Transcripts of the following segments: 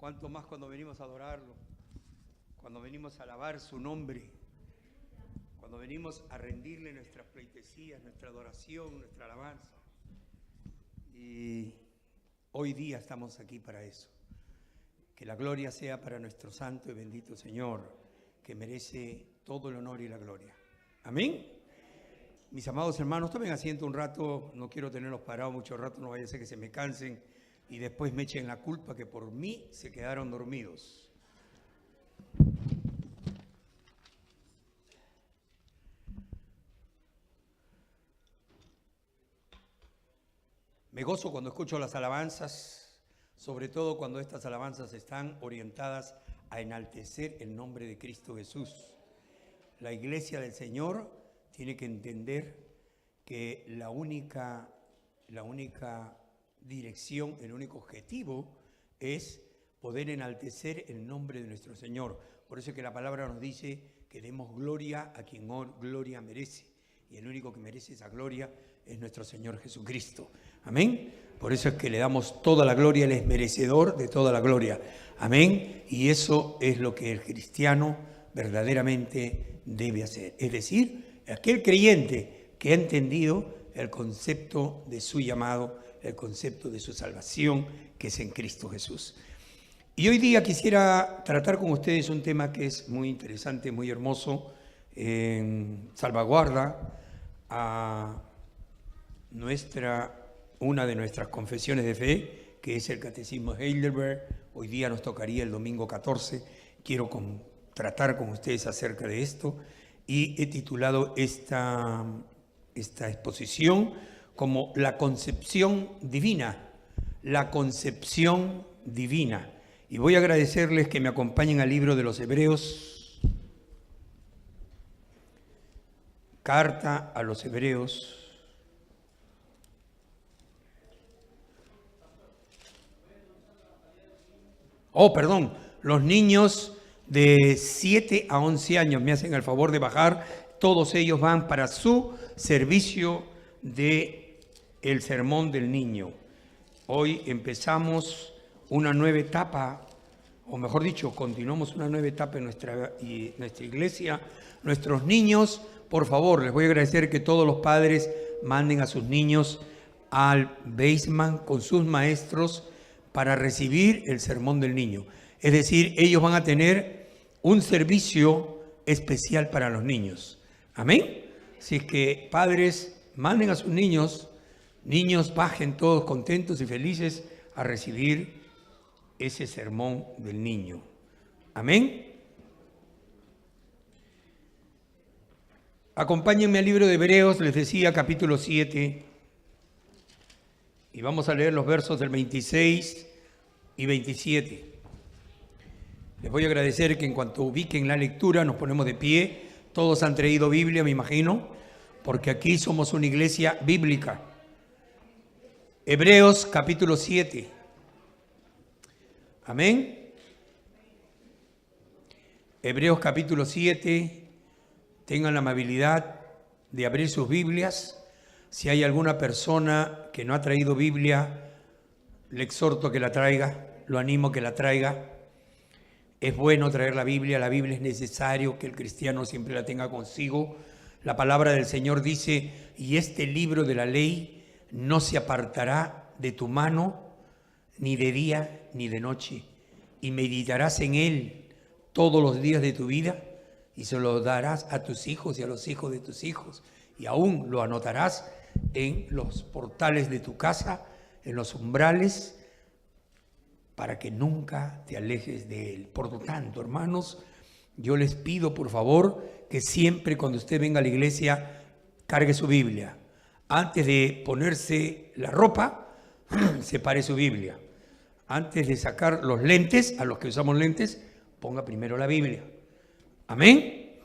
Cuánto más cuando venimos a adorarlo, cuando venimos a alabar su nombre, cuando venimos a rendirle nuestras pleitesías, nuestra adoración, nuestra alabanza. Y hoy día estamos aquí para eso. Que la gloria sea para nuestro santo y bendito Señor, que merece todo el honor y la gloria. Amén. Mis amados hermanos, tomen asiento un rato, no quiero tenerlos parados mucho rato, no vaya a ser que se me cansen y después me echen la culpa que por mí se quedaron dormidos. Me gozo cuando escucho las alabanzas, sobre todo cuando estas alabanzas están orientadas a enaltecer el nombre de Cristo Jesús. La iglesia del Señor tiene que entender que la única dirección, el único objetivo es poder enaltecer el nombre de nuestro Señor. Por eso es que la palabra nos dice que demos gloria a quien gloria merece. Y el único que merece esa gloria es nuestro Señor Jesucristo. Amén. Por eso es que le damos toda la gloria, Él es merecedor de toda la gloria. Amén. Y eso es lo que el cristiano verdaderamente debe hacer. Es decir, aquel creyente que ha entendido el concepto de su llamado, el concepto de su salvación, que es en Cristo Jesús. Y hoy día quisiera tratar con ustedes un tema que es muy interesante, muy hermoso, salvaguarda a una de nuestras confesiones de fe, que es el Catecismo de Heidelberg. Hoy día nos tocaría el domingo 14. Quiero tratar con ustedes acerca de esto y he titulado esta exposición como la concepción divina. La concepción divina. Y voy a agradecerles que me acompañen al libro de los Hebreos. Carta a los Hebreos. Perdón, los niños de 7 a 11 años me hacen el favor de bajar. Todos ellos van para su servicio de el sermón del niño. Hoy empezamos una nueva etapa, o mejor dicho, continuamos una nueva etapa en nuestra iglesia. Nuestros niños, por favor, les voy a agradecer que todos los padres manden a sus niños al basement con sus maestros para recibir el sermón del niño. Es decir, ellos van a tener un servicio especial para los niños. Amén. Así es que padres, manden a sus niños bajen todos contentos y felices a recibir ese sermón del niño. Amén. Acompáñenme al libro de Hebreos, les decía, capítulo 7. Y vamos a leer los versos del 26 y 27. Les voy a agradecer que en cuanto ubiquen la lectura nos ponemos de pie. Todos han traído Biblia, me imagino, porque aquí somos una iglesia bíblica. Hebreos capítulo 7. Amén. Hebreos capítulo 7. Tengan la amabilidad de abrir sus Biblias. Si hay alguna persona que no ha traído Biblia, le exhorto que la traiga, lo animo que la traiga. Es bueno traer la Biblia es necesario que el cristiano siempre la tenga consigo. La palabra del Señor dice, y este libro de la ley no se apartará de tu mano, ni de día ni de noche, y meditarás en él todos los días de tu vida, y se lo darás a tus hijos y a los hijos de tus hijos, y aún lo anotarás en los portales de tu casa, en los umbrales, para que nunca te alejes de él. Por lo tanto, hermanos, yo les pido por favor que siempre cuando usted venga a la iglesia cargue su Biblia. Antes de ponerse la ropa, separe su Biblia. Antes de sacar los lentes, a los que usamos lentes, ponga primero la Biblia. Amén.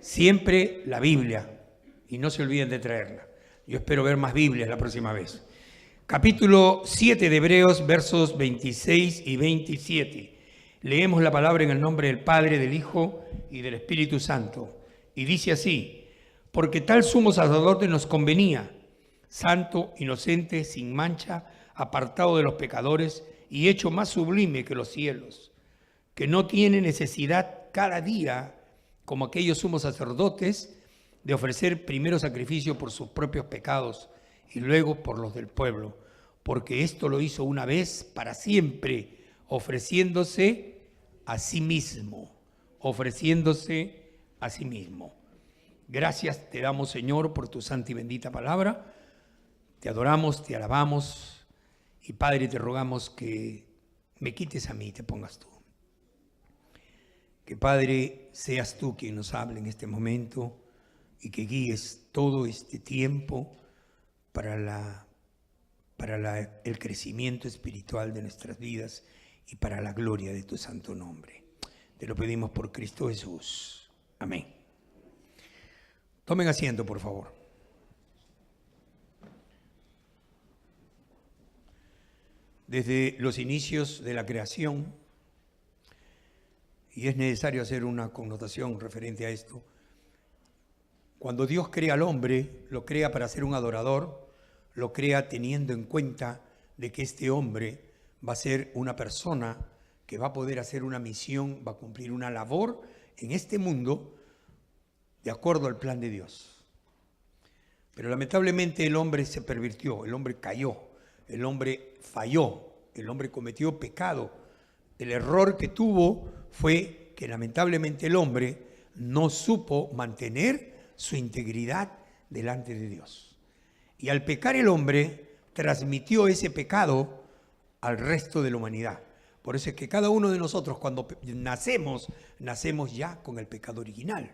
Siempre la Biblia. Y no se olviden de traerla. Yo espero ver más Biblias la próxima vez. Capítulo 7 de Hebreos, versos 26 y 27. Leemos la palabra en el nombre del Padre, del Hijo y del Espíritu Santo. Y dice así: porque tal sumo sacerdote nos convenía, santo, inocente, sin mancha, apartado de los pecadores y hecho más sublime que los cielos, que no tiene necesidad cada día, como aquellos sumos sacerdotes, de ofrecer primero sacrificio por sus propios pecados y luego por los del pueblo, porque esto lo hizo una vez para siempre, ofreciéndose a sí mismo, ofreciéndose a sí mismo. Gracias te damos, Señor, por tu santa y bendita palabra. Te adoramos, te alabamos y, Padre, te rogamos que me quites a mí y te pongas tú. Que, Padre, seas tú quien nos hable en este momento y que guíes todo este tiempo para el crecimiento espiritual de nuestras vidas y para la gloria de tu santo nombre. Te lo pedimos por Cristo Jesús. Amén. Tomen asiento, por favor. Desde los inicios de la creación, y es necesario hacer una connotación referente a esto, cuando Dios crea al hombre, lo crea para ser un adorador, lo crea teniendo en cuenta de que este hombre va a ser una persona que va a poder hacer una misión, va a cumplir una labor en este mundo de acuerdo al plan de Dios. Pero lamentablemente el hombre se pervirtió, el hombre cayó, el hombre falló, el hombre cometió pecado. El error que tuvo fue que lamentablemente el hombre no supo mantener su integridad delante de Dios. Y al pecar el hombre, transmitió ese pecado al resto de la humanidad. Por eso es que cada uno de nosotros cuando nacemos ya con el pecado original.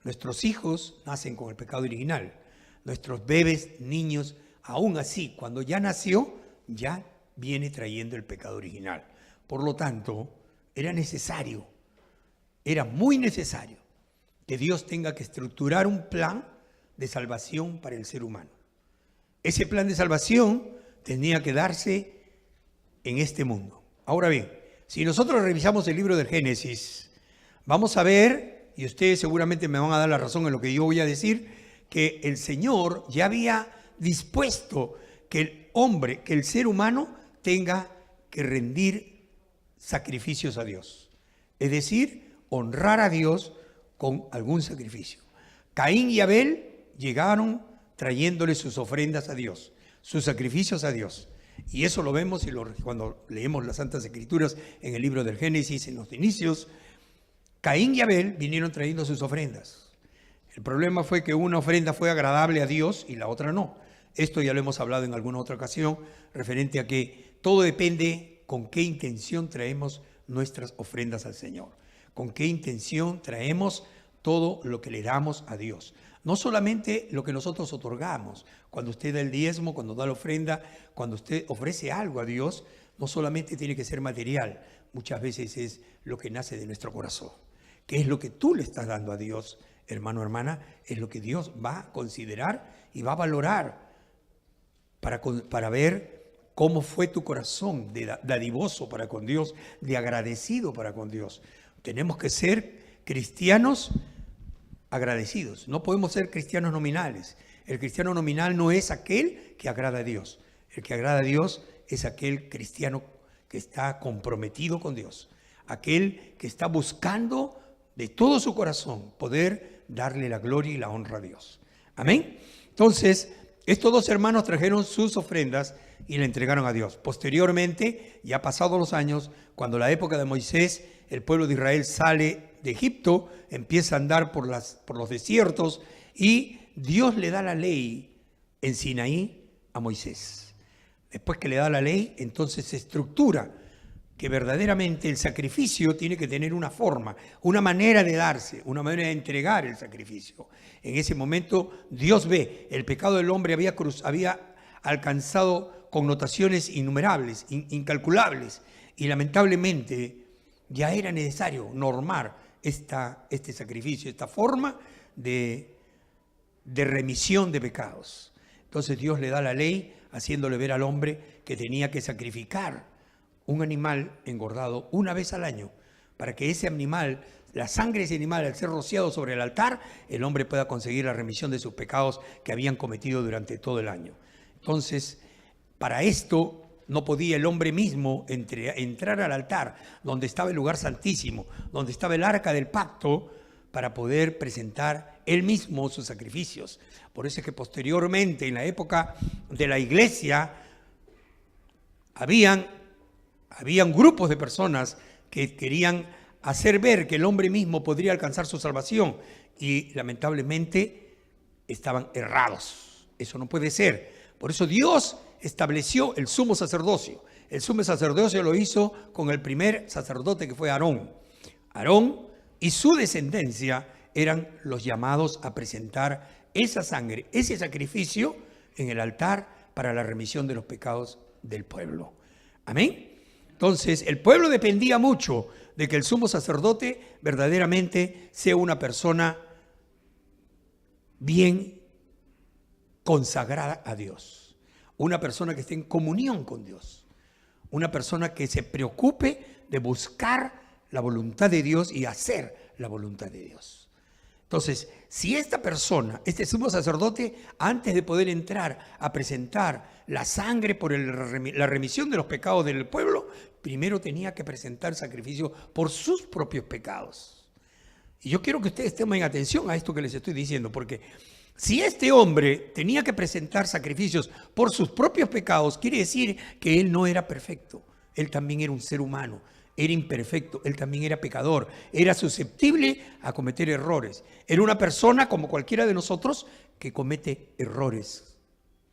Nuestros hijos nacen con el pecado original. Nuestros bebés, niños, aún así, cuando ya nació, ya viene trayendo el pecado original. Por lo tanto, era muy necesario que Dios tenga que estructurar un plan de salvación para el ser humano. Ese plan de salvación tenía que darse en este mundo. Ahora bien, si nosotros revisamos el libro del Génesis, vamos a ver, y ustedes seguramente me van a dar la razón en lo que yo voy a decir, que el Señor ya había dispuesto que el hombre, que el ser humano tenga que rendir sacrificios a Dios. Es decir, honrar a Dios con algún sacrificio. Caín y Abel llegaron trayéndole sus ofrendas a Dios, sus sacrificios a Dios. Y eso lo vemos cuando leemos las Santas Escrituras en el libro del Génesis, en los inicios. Caín y Abel vinieron trayendo sus ofrendas. El problema fue que una ofrenda fue agradable a Dios y la otra no. Esto ya lo hemos hablado en alguna otra ocasión, referente a que todo depende con qué intención traemos nuestras ofrendas al Señor. Con qué intención traemos todo lo que le damos a Dios. No solamente lo que nosotros otorgamos. Cuando usted da el diezmo, cuando da la ofrenda, cuando usted ofrece algo a Dios, no solamente tiene que ser material. Muchas veces es lo que nace de nuestro corazón. ¿Qué es lo que tú le estás dando a Dios, hermano, hermana? Es lo que Dios va a considerar y va a valorar para ver cómo fue tu corazón de dadivoso para con Dios, de agradecido para con Dios. Tenemos que ser cristianos agradecidos. No podemos ser cristianos nominales. El cristiano nominal no es aquel que agrada a Dios. El que agrada a Dios es aquel cristiano que está comprometido con Dios. Aquel que está buscando de todo su corazón poder darle la gloria y la honra a Dios. Amén. Entonces, estos dos hermanos trajeron sus ofrendas y le entregaron a Dios. Posteriormente, ya pasados los años, cuando la época de Moisés, el pueblo de Israel sale de Egipto, empieza a andar por los desiertos y Dios le da la ley en Sinaí a Moisés. Después que le da la ley, entonces se estructura que verdaderamente el sacrificio tiene que tener una forma, una manera de darse, una manera de entregar el sacrificio. En ese momento Dios ve, el pecado del hombre había alcanzado connotaciones innumerables, incalculables, y lamentablemente ya era necesario normar este sacrificio, esta forma de remisión de pecados. Entonces Dios le da la ley, haciéndole ver al hombre que tenía que sacrificar un animal engordado una vez al año, para que ese animal, la sangre de ese animal, al ser rociado sobre el altar, el hombre pueda conseguir la remisión de sus pecados que habían cometido durante todo el año. Entonces, para esto, No podía el hombre mismo entrar al altar, donde estaba el lugar santísimo, donde estaba el arca del pacto, para poder presentar él mismo sus sacrificios. Por eso es que posteriormente, en la época de la iglesia, habían grupos de personas que querían hacer ver que el hombre mismo podría alcanzar su salvación, y lamentablemente estaban errados. Eso no puede ser. Por eso Dios estableció el sumo sacerdocio. El sumo sacerdocio lo hizo con el primer sacerdote, que fue Aarón. Aarón y su descendencia eran los llamados a presentar esa sangre, ese sacrificio en el altar para la remisión de los pecados del pueblo. Amén. Entonces, el pueblo dependía mucho de que el sumo sacerdote verdaderamente sea una persona bien consagrada a Dios, una persona que esté en comunión con Dios, una persona que se preocupe de buscar la voluntad de Dios y hacer la voluntad de Dios. Entonces, si esta persona, este sumo sacerdote, antes de poder entrar a presentar la sangre por la remisión de los pecados del pueblo, primero tenía que presentar sacrificio por sus propios pecados. Y yo quiero que ustedes tomen atención a esto que les estoy diciendo, porque si este hombre tenía que presentar sacrificios por sus propios pecados, quiere decir que él no era perfecto. Él también era un ser humano, era imperfecto, él también era pecador, era susceptible a cometer errores. Era una persona como cualquiera de nosotros que comete errores.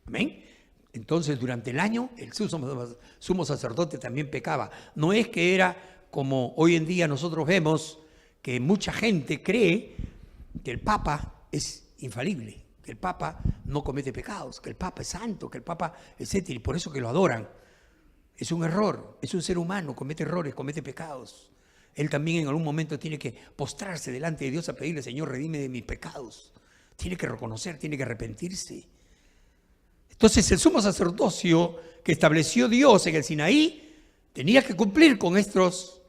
¿Amén? Entonces, durante el año, el sumo sacerdote también pecaba. No es que era como hoy en día nosotros vemos que mucha gente cree que el Papa es infalible, que el Papa no comete pecados, que el Papa es santo, que el Papa, etc. Y por eso que lo adoran. Es un error, es un ser humano, comete errores, comete pecados. Él también en algún momento tiene que postrarse delante de Dios a pedirle: Señor, redime de mis pecados. Tiene que reconocer, tiene que arrepentirse. Entonces, el sumo sacerdocio que estableció Dios en el Sinaí tenía que cumplir con estos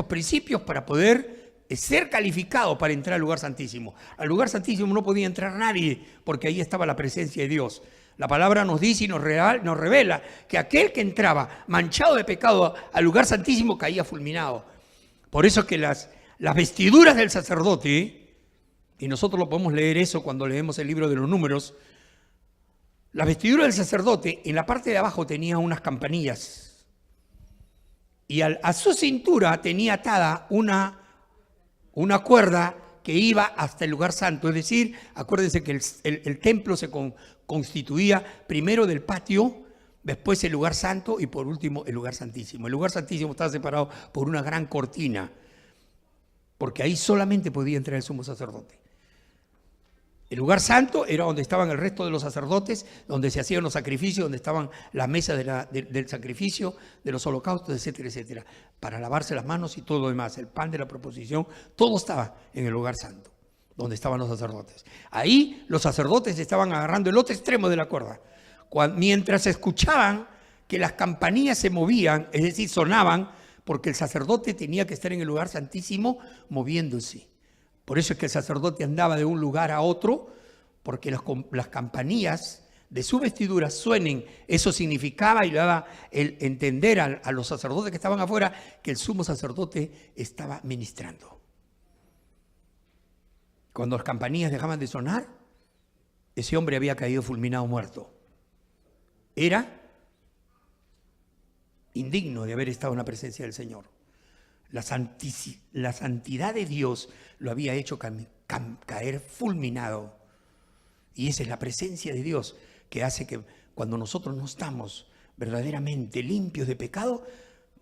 principios para poder ser calificado para entrar al lugar santísimo. Al lugar santísimo no podía entrar nadie, porque ahí estaba la presencia de Dios. La palabra nos dice y nos revela que aquel que entraba manchado de pecado al lugar santísimo caía fulminado. Por eso es que las vestiduras del sacerdote, y nosotros lo podemos leer eso cuando leemos el libro de los Números, la vestidura del sacerdote en la parte de abajo tenía unas campanillas, y a su cintura tenía atada una cuerda que iba hasta el lugar santo. Es decir, acuérdense que el templo se constituía primero del patio, después el lugar santo y por último el lugar santísimo. El lugar santísimo estaba separado por una gran cortina, porque ahí solamente podía entrar el sumo sacerdote. El lugar santo era donde estaban el resto de los sacerdotes, donde se hacían los sacrificios, donde estaban las mesas del sacrificio, de los holocaustos, etcétera, etcétera, para lavarse las manos y todo lo demás, el pan de la proposición, todo estaba en el lugar santo, donde estaban los sacerdotes. Ahí los sacerdotes estaban agarrando el otro extremo de la cuerda. Mientras escuchaban que las campanillas se movían, es decir, sonaban, porque el sacerdote tenía que estar en el lugar santísimo moviéndose. Por eso es que el sacerdote andaba de un lugar a otro, porque las campanillas de su vestidura suenen. Eso significaba y le daba el entender a los sacerdotes que estaban afuera que el sumo sacerdote estaba ministrando. Cuando las campanillas dejaban de sonar, ese hombre había caído fulminado, muerto. Era indigno de haber estado en la presencia del Señor. La santidad de Dios lo había hecho caer fulminado. Y esa es la presencia de Dios que hace que cuando nosotros no estamos verdaderamente limpios de pecado,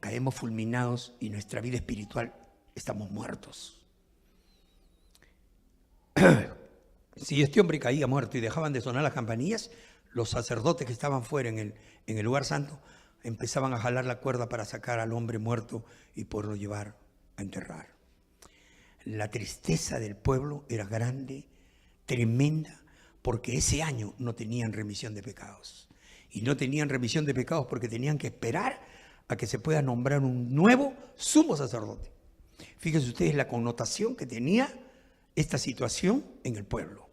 caemos fulminados y nuestra vida espiritual estamos muertos. Si este hombre caía muerto y dejaban de sonar las campanillas, los sacerdotes que estaban fuera en el lugar santo empezaban a jalar la cuerda para sacar al hombre muerto y poderlo llevar a enterrar. La tristeza del pueblo era grande, tremenda, porque ese año no tenían remisión de pecados. Y no tenían remisión de pecados porque tenían que esperar a que se pueda nombrar un nuevo sumo sacerdote. Fíjense ustedes la connotación que tenía esta situación en el pueblo.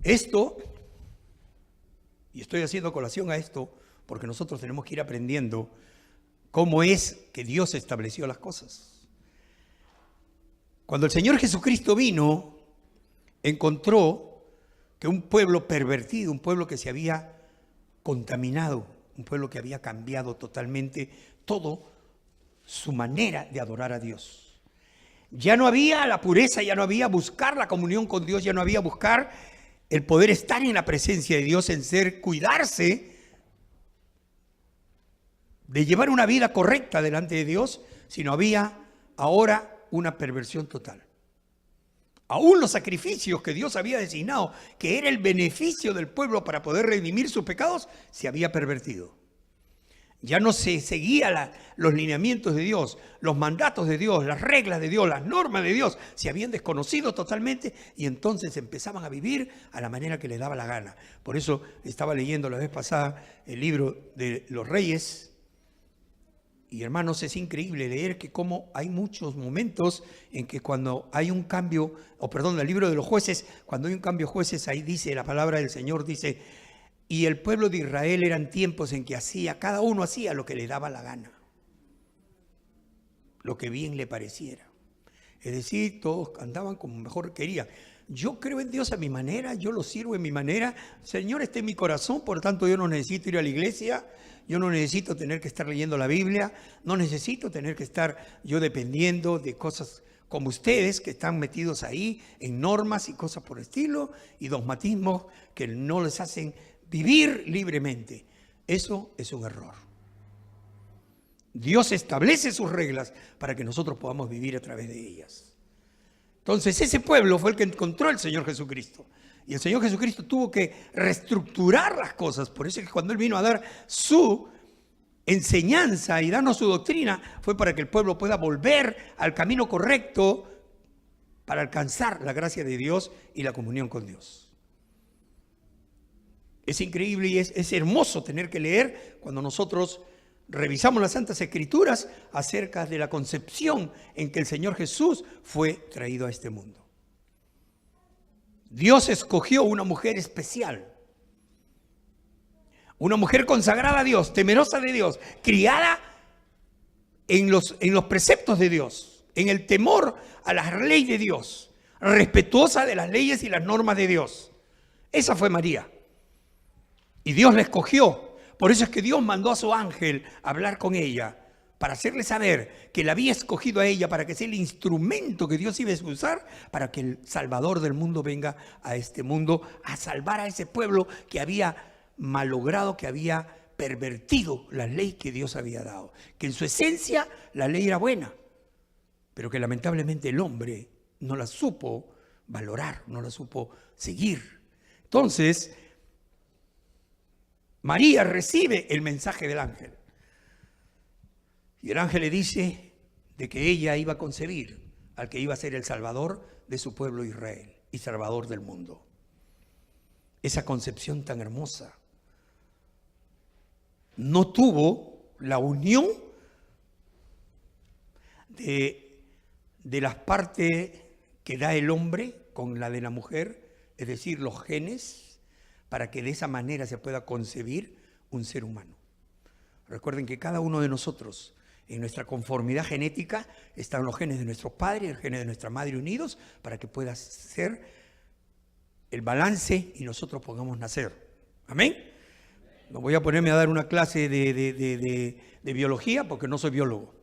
Esto Y estoy haciendo colación a esto porque nosotros tenemos que ir aprendiendo cómo es que Dios estableció las cosas. Cuando el Señor Jesucristo vino, encontró que un pueblo pervertido, un pueblo que se había contaminado, un pueblo que había cambiado totalmente todo su manera de adorar a Dios. Ya no había la pureza, ya no había buscar la comunión con Dios, ya no había buscar el poder estar en la presencia de Dios, en ser, cuidarse de llevar una vida correcta delante de Dios, sino había ahora una perversión total. Aún los sacrificios que Dios había designado, que era el beneficio del pueblo para poder redimir sus pecados, se había pervertido. Ya no se seguía los lineamientos de Dios, los mandatos de Dios, las reglas de Dios, las normas de Dios, se habían desconocido totalmente y entonces empezaban a vivir a la manera que les daba la gana. Por eso estaba leyendo la vez pasada el libro de los Reyes. Y hermanos, es increíble leer que como hay muchos momentos en que cuando hay un cambio, el libro de los jueces, cuando hay un cambio de jueces, ahí dice la palabra del Señor, dice, y el pueblo de Israel eran tiempos en que cada uno hacía lo que le daba la gana, lo que bien le pareciera. Es decir, todos andaban como mejor querían. Yo creo en Dios a mi manera, yo lo sirvo en mi manera. Señor está en mi corazón, por tanto yo no necesito ir a la iglesia, yo no necesito tener que estar leyendo la Biblia, no necesito tener que estar yo dependiendo de cosas como ustedes que están metidos ahí en normas y cosas por el estilo y dogmatismos que no les hacen vivir libremente. Eso es un error. Dios establece sus reglas para que nosotros podamos vivir a través de ellas. Entonces ese pueblo fue el que encontró al Señor Jesucristo. Y el Señor Jesucristo tuvo que reestructurar las cosas. Por eso es que cuando Él vino a dar su enseñanza y darnos su doctrina, fue para que el pueblo pueda volver al camino correcto para alcanzar la gracia de Dios y la comunión con Dios. Es increíble y es hermoso tener que leer cuando nosotros revisamos las Santas Escrituras acerca de la concepción en que el Señor Jesús fue traído a este mundo. Dios escogió una mujer especial, una mujer consagrada a Dios, temerosa de Dios, criada en los preceptos de Dios, en el temor a la ley de Dios, respetuosa de las leyes y las normas de Dios. Esa fue María. Y Dios la escogió. Por eso es que Dios mandó a su ángel a hablar con ella, para hacerle saber que la había escogido a ella para que sea el instrumento que Dios iba a usar para que el Salvador del mundo venga a este mundo a salvar a ese pueblo que había malogrado, que había pervertido la ley que Dios había dado. Que en su esencia la ley era buena, pero que lamentablemente el hombre no la supo valorar, no la supo seguir. Entonces, María recibe el mensaje del ángel. Y el ángel le dice de que ella iba a concebir al que iba a ser el Salvador de su pueblo Israel y Salvador del mundo. Esa concepción tan hermosa no tuvo la unión de las partes que da el hombre con la de la mujer, es decir, los genes, para que de esa manera se pueda concebir un ser humano. Recuerden que cada uno de nosotros, en nuestra conformidad genética, están los genes de nuestros padres y los genes de nuestra madre unidos para que pueda ser el balance y nosotros podamos nacer. ¿Amén? No voy a ponerme a dar una clase de biología porque no soy biólogo.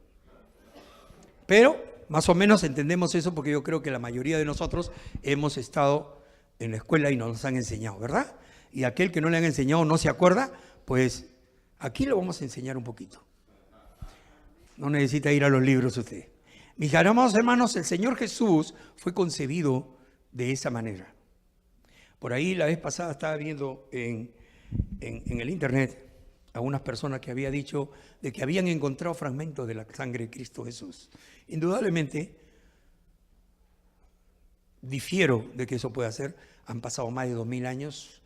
Pero más o menos entendemos eso porque yo creo que la mayoría de nosotros hemos estado en la escuela y nos los han enseñado, ¿verdad? Y aquel que no le han enseñado no se acuerda, pues aquí lo vamos a enseñar un poquito. No necesita ir a los libros usted. Mis amados hermanos, el Señor Jesús fue concebido de esa manera. Por ahí la vez pasada estaba viendo en el internet a unas personas que había dicho de que habían encontrado fragmentos de la sangre de Cristo Jesús. Indudablemente, difiero de que eso pueda ser. Han pasado más de 2000 años,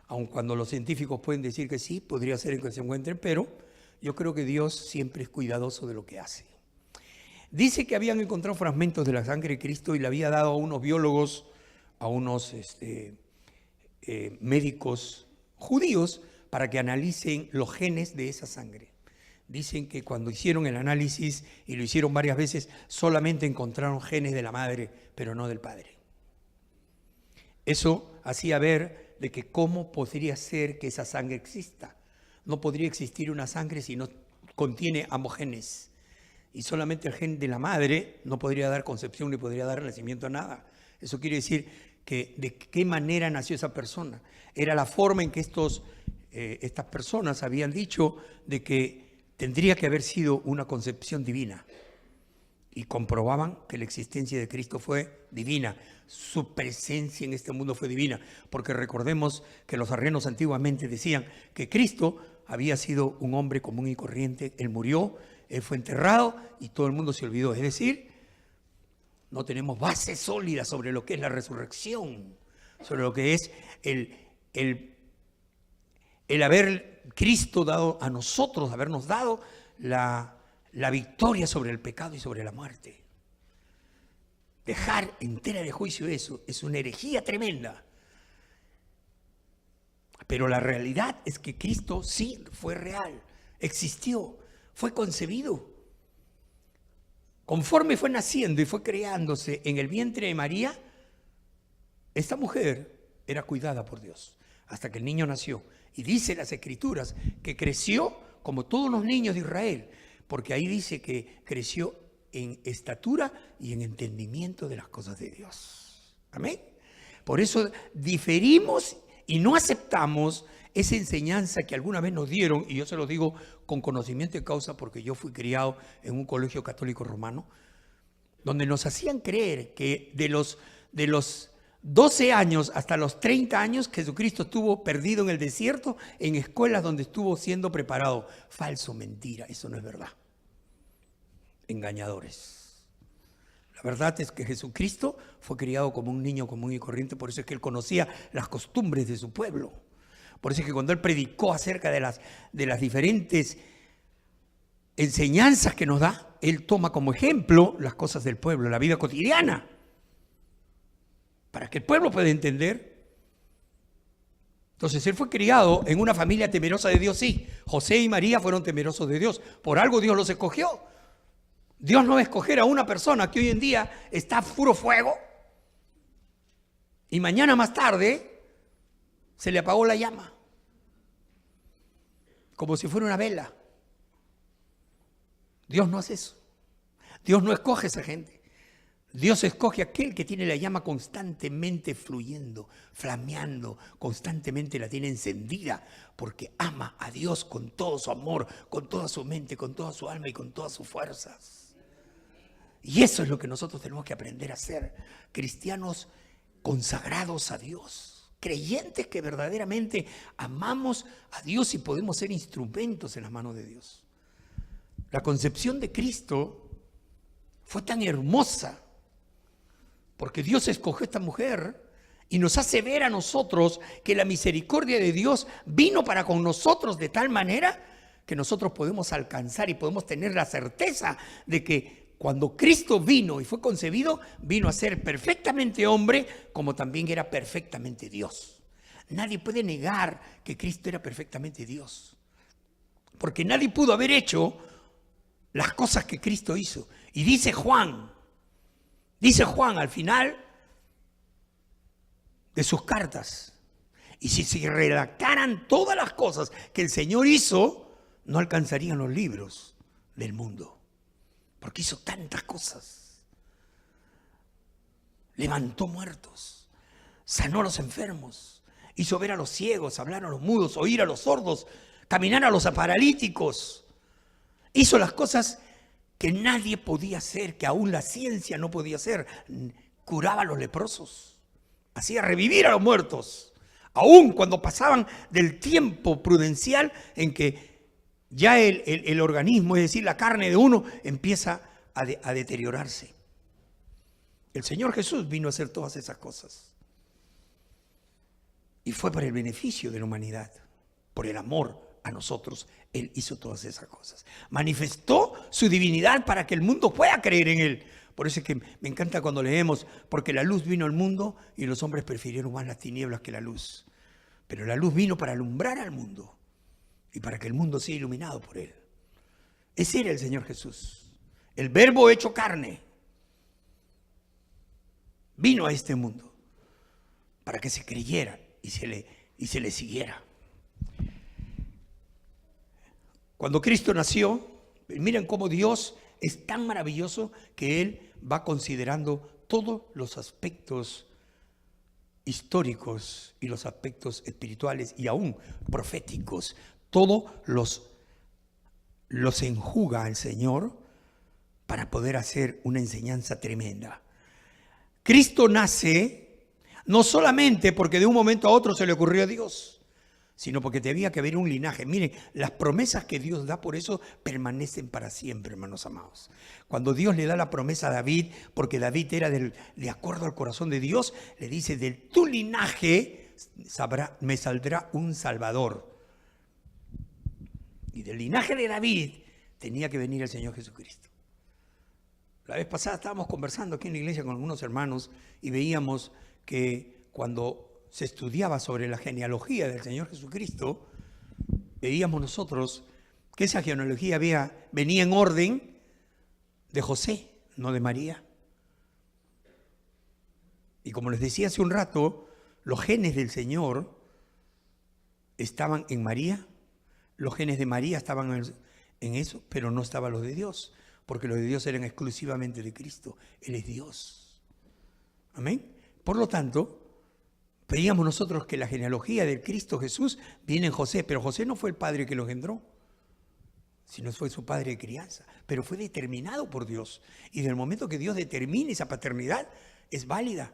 aun cuando los científicos pueden decir que sí, podría ser en que se encuentren, pero yo creo que Dios siempre es cuidadoso de lo que hace. Dice que habían encontrado fragmentos de la sangre de Cristo y le había dado a unos biólogos, a unos médicos judíos para que analicen los genes de esa sangre. Dicen que cuando hicieron el análisis, y lo hicieron varias veces, solamente encontraron genes de la madre, pero no del padre. Eso hacía ver de que cómo podría ser que esa sangre exista. No podría existir una sangre si no contiene ambos genes. Y solamente el gen de la madre no podría dar concepción ni podría dar nacimiento a nada. Eso quiere decir que de qué manera nació esa persona. Era la forma en que estas personas habían dicho de que tendría que haber sido una concepción divina. Y comprobaban que la existencia de Cristo fue divina. Su presencia en este mundo fue divina. Porque recordemos que los arrianos antiguamente decían que Cristo había sido un hombre común y corriente. Él murió, Él fue enterrado y todo el mundo se olvidó. Es decir, no tenemos base sólida sobre lo que es la resurrección, sobre lo que es el haber Cristo dado a nosotros, habernos dado la victoria sobre el pecado y sobre la muerte. Dejar en tela de juicio eso es una herejía tremenda. Pero la realidad es que Cristo sí fue real, existió, fue concebido. Conforme fue naciendo y fue creándose en el vientre de María, esta mujer era cuidada por Dios hasta que el niño nació. Y dice las Escrituras que creció como todos los niños de Israel, porque ahí dice que creció en estatura y en entendimiento de las cosas de Dios. Amén. Por eso diferimos y no aceptamos esa enseñanza que alguna vez nos dieron, y yo se lo digo con conocimiento de causa porque yo fui criado en un colegio católico romano, donde nos hacían creer que de los 12 años hasta los 30 años Jesucristo estuvo perdido en el desierto, en escuelas donde estuvo siendo preparado. Falso, mentira, eso no es verdad. Engañadores. La verdad es que Jesucristo fue criado como un niño común y corriente, por eso es que Él conocía las costumbres de su pueblo. Por eso es que cuando Él predicó acerca de las diferentes enseñanzas que nos da, Él toma como ejemplo las cosas del pueblo, la vida cotidiana, para que el pueblo pueda entender. Entonces Él fue criado en una familia temerosa de Dios, sí. José y María fueron temerosos de Dios, por algo Dios los escogió. Dios no va a escoger a una persona que hoy en día está a puro fuego y mañana más tarde se le apagó la llama, como si fuera una vela. Dios no hace eso. Dios no escoge a esa gente. Dios escoge a aquel que tiene la llama constantemente fluyendo, flameando, constantemente la tiene encendida, porque ama a Dios con todo su amor, con toda su mente, con toda su alma y con todas sus fuerzas. Y eso es lo que nosotros tenemos que aprender a hacer, cristianos consagrados a Dios, creyentes que verdaderamente amamos a Dios y podemos ser instrumentos en las manos de Dios. La concepción de Cristo fue tan hermosa, porque Dios escogió a esta mujer y nos hace ver a nosotros que la misericordia de Dios vino para con nosotros de tal manera que nosotros podemos alcanzar y podemos tener la certeza de que cuando Cristo vino y fue concebido, vino a ser perfectamente hombre como también era perfectamente Dios. Nadie puede negar que Cristo era perfectamente Dios, porque nadie pudo haber hecho las cosas que Cristo hizo. Y dice Juan al final de sus cartas, y si se redactaran todas las cosas que el Señor hizo, no alcanzarían los libros del mundo, porque hizo tantas cosas. Levantó muertos, sanó a los enfermos, hizo ver a los ciegos, hablar a los mudos, oír a los sordos, caminar a los paralíticos. Hizo las cosas que nadie podía hacer, que aún la ciencia no podía hacer. Curaba a los leprosos, hacía revivir a los muertos, aún cuando pasaban del tiempo prudencial en que ya el organismo, es decir, la carne de uno, empieza a deteriorarse. El Señor Jesús vino a hacer todas esas cosas. Y fue para el beneficio de la humanidad, por el amor a nosotros. Él hizo todas esas cosas. Manifestó su divinidad para que el mundo pueda creer en Él. Por eso es que me encanta cuando leemos, porque la luz vino al mundo y los hombres prefirieron más las tinieblas que la luz. Pero la luz vino para alumbrar al mundo y para que el mundo sea iluminado por él. Ese era el Señor Jesús. El Verbo hecho carne vino a este mundo para que se creyera y se le siguiera. Cuando Cristo nació, miren cómo Dios es tan maravilloso que Él va considerando todos los aspectos históricos y los aspectos espirituales y aún proféticos. Todos los enjuga el Señor para poder hacer una enseñanza tremenda. Cristo nace no solamente porque de un momento a otro se le ocurrió a Dios, sino porque tenía que haber un linaje. Miren, las promesas que Dios da por eso permanecen para siempre, hermanos amados. Cuando Dios le da la promesa a David, porque David era de acuerdo al corazón de Dios, le dice, de tu linaje me saldrá un Salvador. Y del linaje de David tenía que venir el Señor Jesucristo. La vez pasada estábamos conversando aquí en la iglesia con algunos hermanos y veíamos que cuando se estudiaba sobre la genealogía del Señor Jesucristo, veíamos nosotros que esa genealogía venía en orden de José, no de María. Y como les decía hace un rato, los genes del Señor estaban en María, los genes de María estaban en eso, pero no estaban los de Dios, porque los de Dios eran exclusivamente de Cristo. Él es Dios. Amén. Por lo tanto, veíamos nosotros que la genealogía del Cristo Jesús viene en José, pero José no fue el padre que lo engendró, sino fue su padre de crianza, pero fue determinado por Dios. Y del momento que Dios determine esa paternidad, es válida.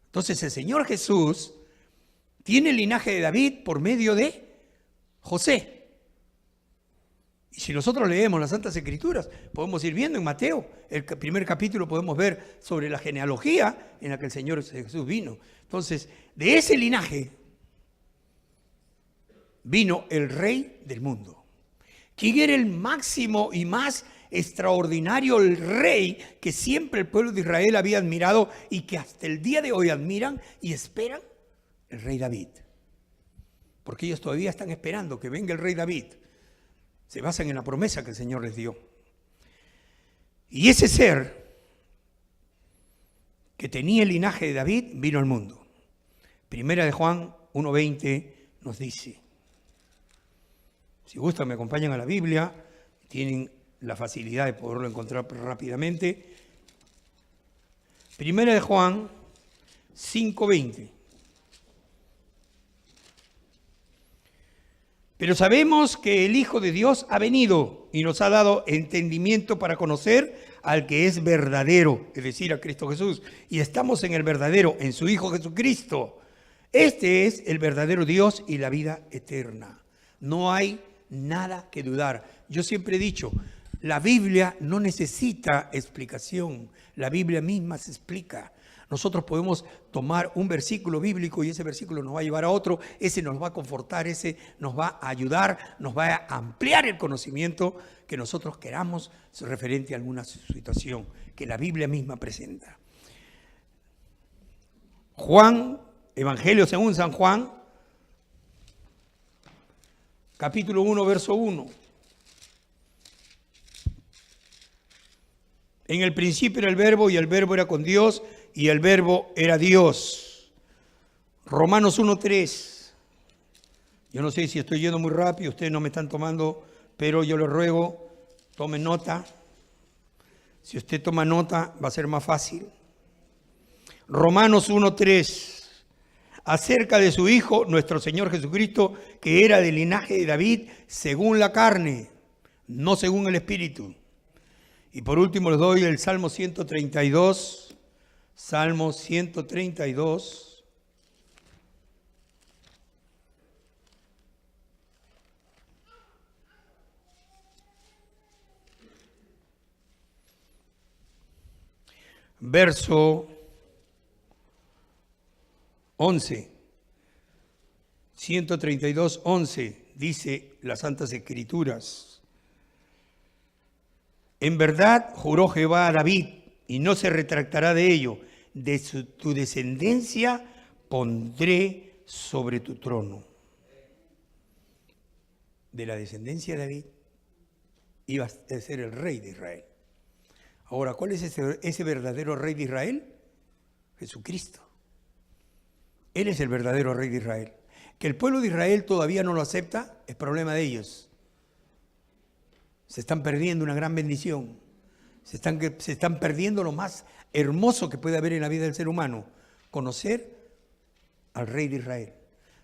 Entonces el Señor Jesús tiene el linaje de David por medio de José. Y si nosotros leemos las Santas Escrituras, podemos ir viendo en Mateo, el primer capítulo, podemos ver sobre la genealogía en la que el Señor Jesús vino. Entonces, de ese linaje vino el Rey del mundo. ¿Quién era el máximo y más extraordinario, el Rey que siempre el pueblo de Israel había admirado y que hasta el día de hoy admiran y esperan? El Rey David. Porque ellos todavía están esperando que venga el Rey David. Se basan en la promesa que el Señor les dio. Y ese ser que tenía el linaje de David vino al mundo. Primera de Juan 1:20 nos dice, si gustan me acompañan a la Biblia, tienen la facilidad de poderlo encontrar rápidamente. Primera de Juan 5:20. Pero sabemos que el Hijo de Dios ha venido y nos ha dado entendimiento para conocer al que es verdadero, es decir, a Cristo Jesús. Y estamos en el verdadero, en su Hijo Jesucristo. Este es el verdadero Dios y la vida eterna. No hay nada que dudar. Yo siempre he dicho, la Biblia no necesita explicación. La Biblia misma se explica. Nosotros podemos tomar un versículo bíblico y ese versículo nos va a llevar a otro, ese nos va a confortar, ese nos va a ayudar, nos va a ampliar el conocimiento que nosotros queramos referente a alguna situación que la Biblia misma presenta. Juan, Evangelio según San Juan, capítulo 1, verso 1. En el principio era el Verbo y el Verbo era con Dios y el Verbo era Dios. Romanos 1:3. Yo no sé si estoy yendo muy rápido, ustedes no me están tomando, pero yo les ruego, tomen nota. Si usted toma nota, va a ser más fácil. Romanos 1:3. Acerca de su Hijo, nuestro Señor Jesucristo, que era del linaje de David, según la carne, no según el Espíritu. Y por último les doy el Salmo 132. Salmo 132. Verso 11. 132, 11. Dice las Santas Escrituras. En verdad juró Jehová a David, y no se retractará de ello, de tu descendencia pondré sobre tu trono. De la descendencia de David iba a ser el rey de Israel. Ahora, ¿cuál es ese verdadero rey de Israel? Jesucristo. Él es el verdadero rey de Israel. Que el pueblo de Israel todavía no lo acepta, es problema de ellos. Se están perdiendo una gran bendición. Se están perdiendo lo más hermoso que puede haber en la vida del ser humano. Conocer al rey de Israel.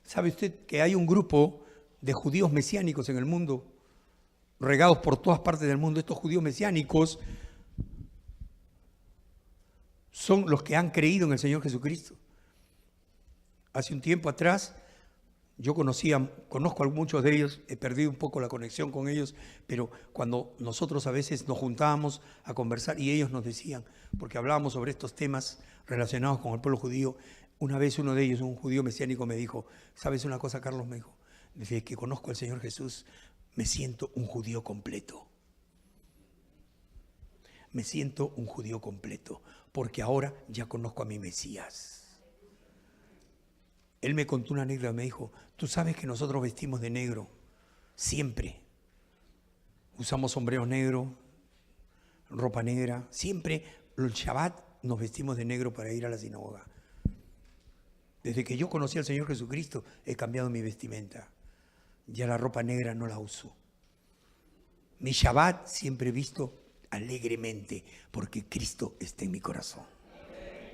¿Sabe usted que hay un grupo de judíos mesiánicos en el mundo, regados por todas partes del mundo? Estos judíos mesiánicos son los que han creído en el Señor Jesucristo. Hace un tiempo atrás, yo conozco a muchos de ellos, he perdido un poco la conexión con ellos, pero cuando nosotros a veces nos juntábamos a conversar y ellos nos decían, porque hablábamos sobre estos temas relacionados con el pueblo judío, una vez uno de ellos, un judío mesiánico, me dijo, ¿sabes una cosa, Carlos? Me dijo, desde que conozco al Señor Jesús, me siento un judío completo. Me siento un judío completo, porque ahora ya conozco a mi Mesías. Él me contó una anécdota, me dijo, tú sabes que nosotros vestimos de negro, siempre. Usamos sombreros negros, ropa negra, siempre el Shabbat nos vestimos de negro para ir a la sinagoga. Desde que yo conocí al Señor Jesucristo, he cambiado mi vestimenta. Ya la ropa negra no la uso. Mi Shabbat siempre he visto alegremente, porque Cristo está en mi corazón.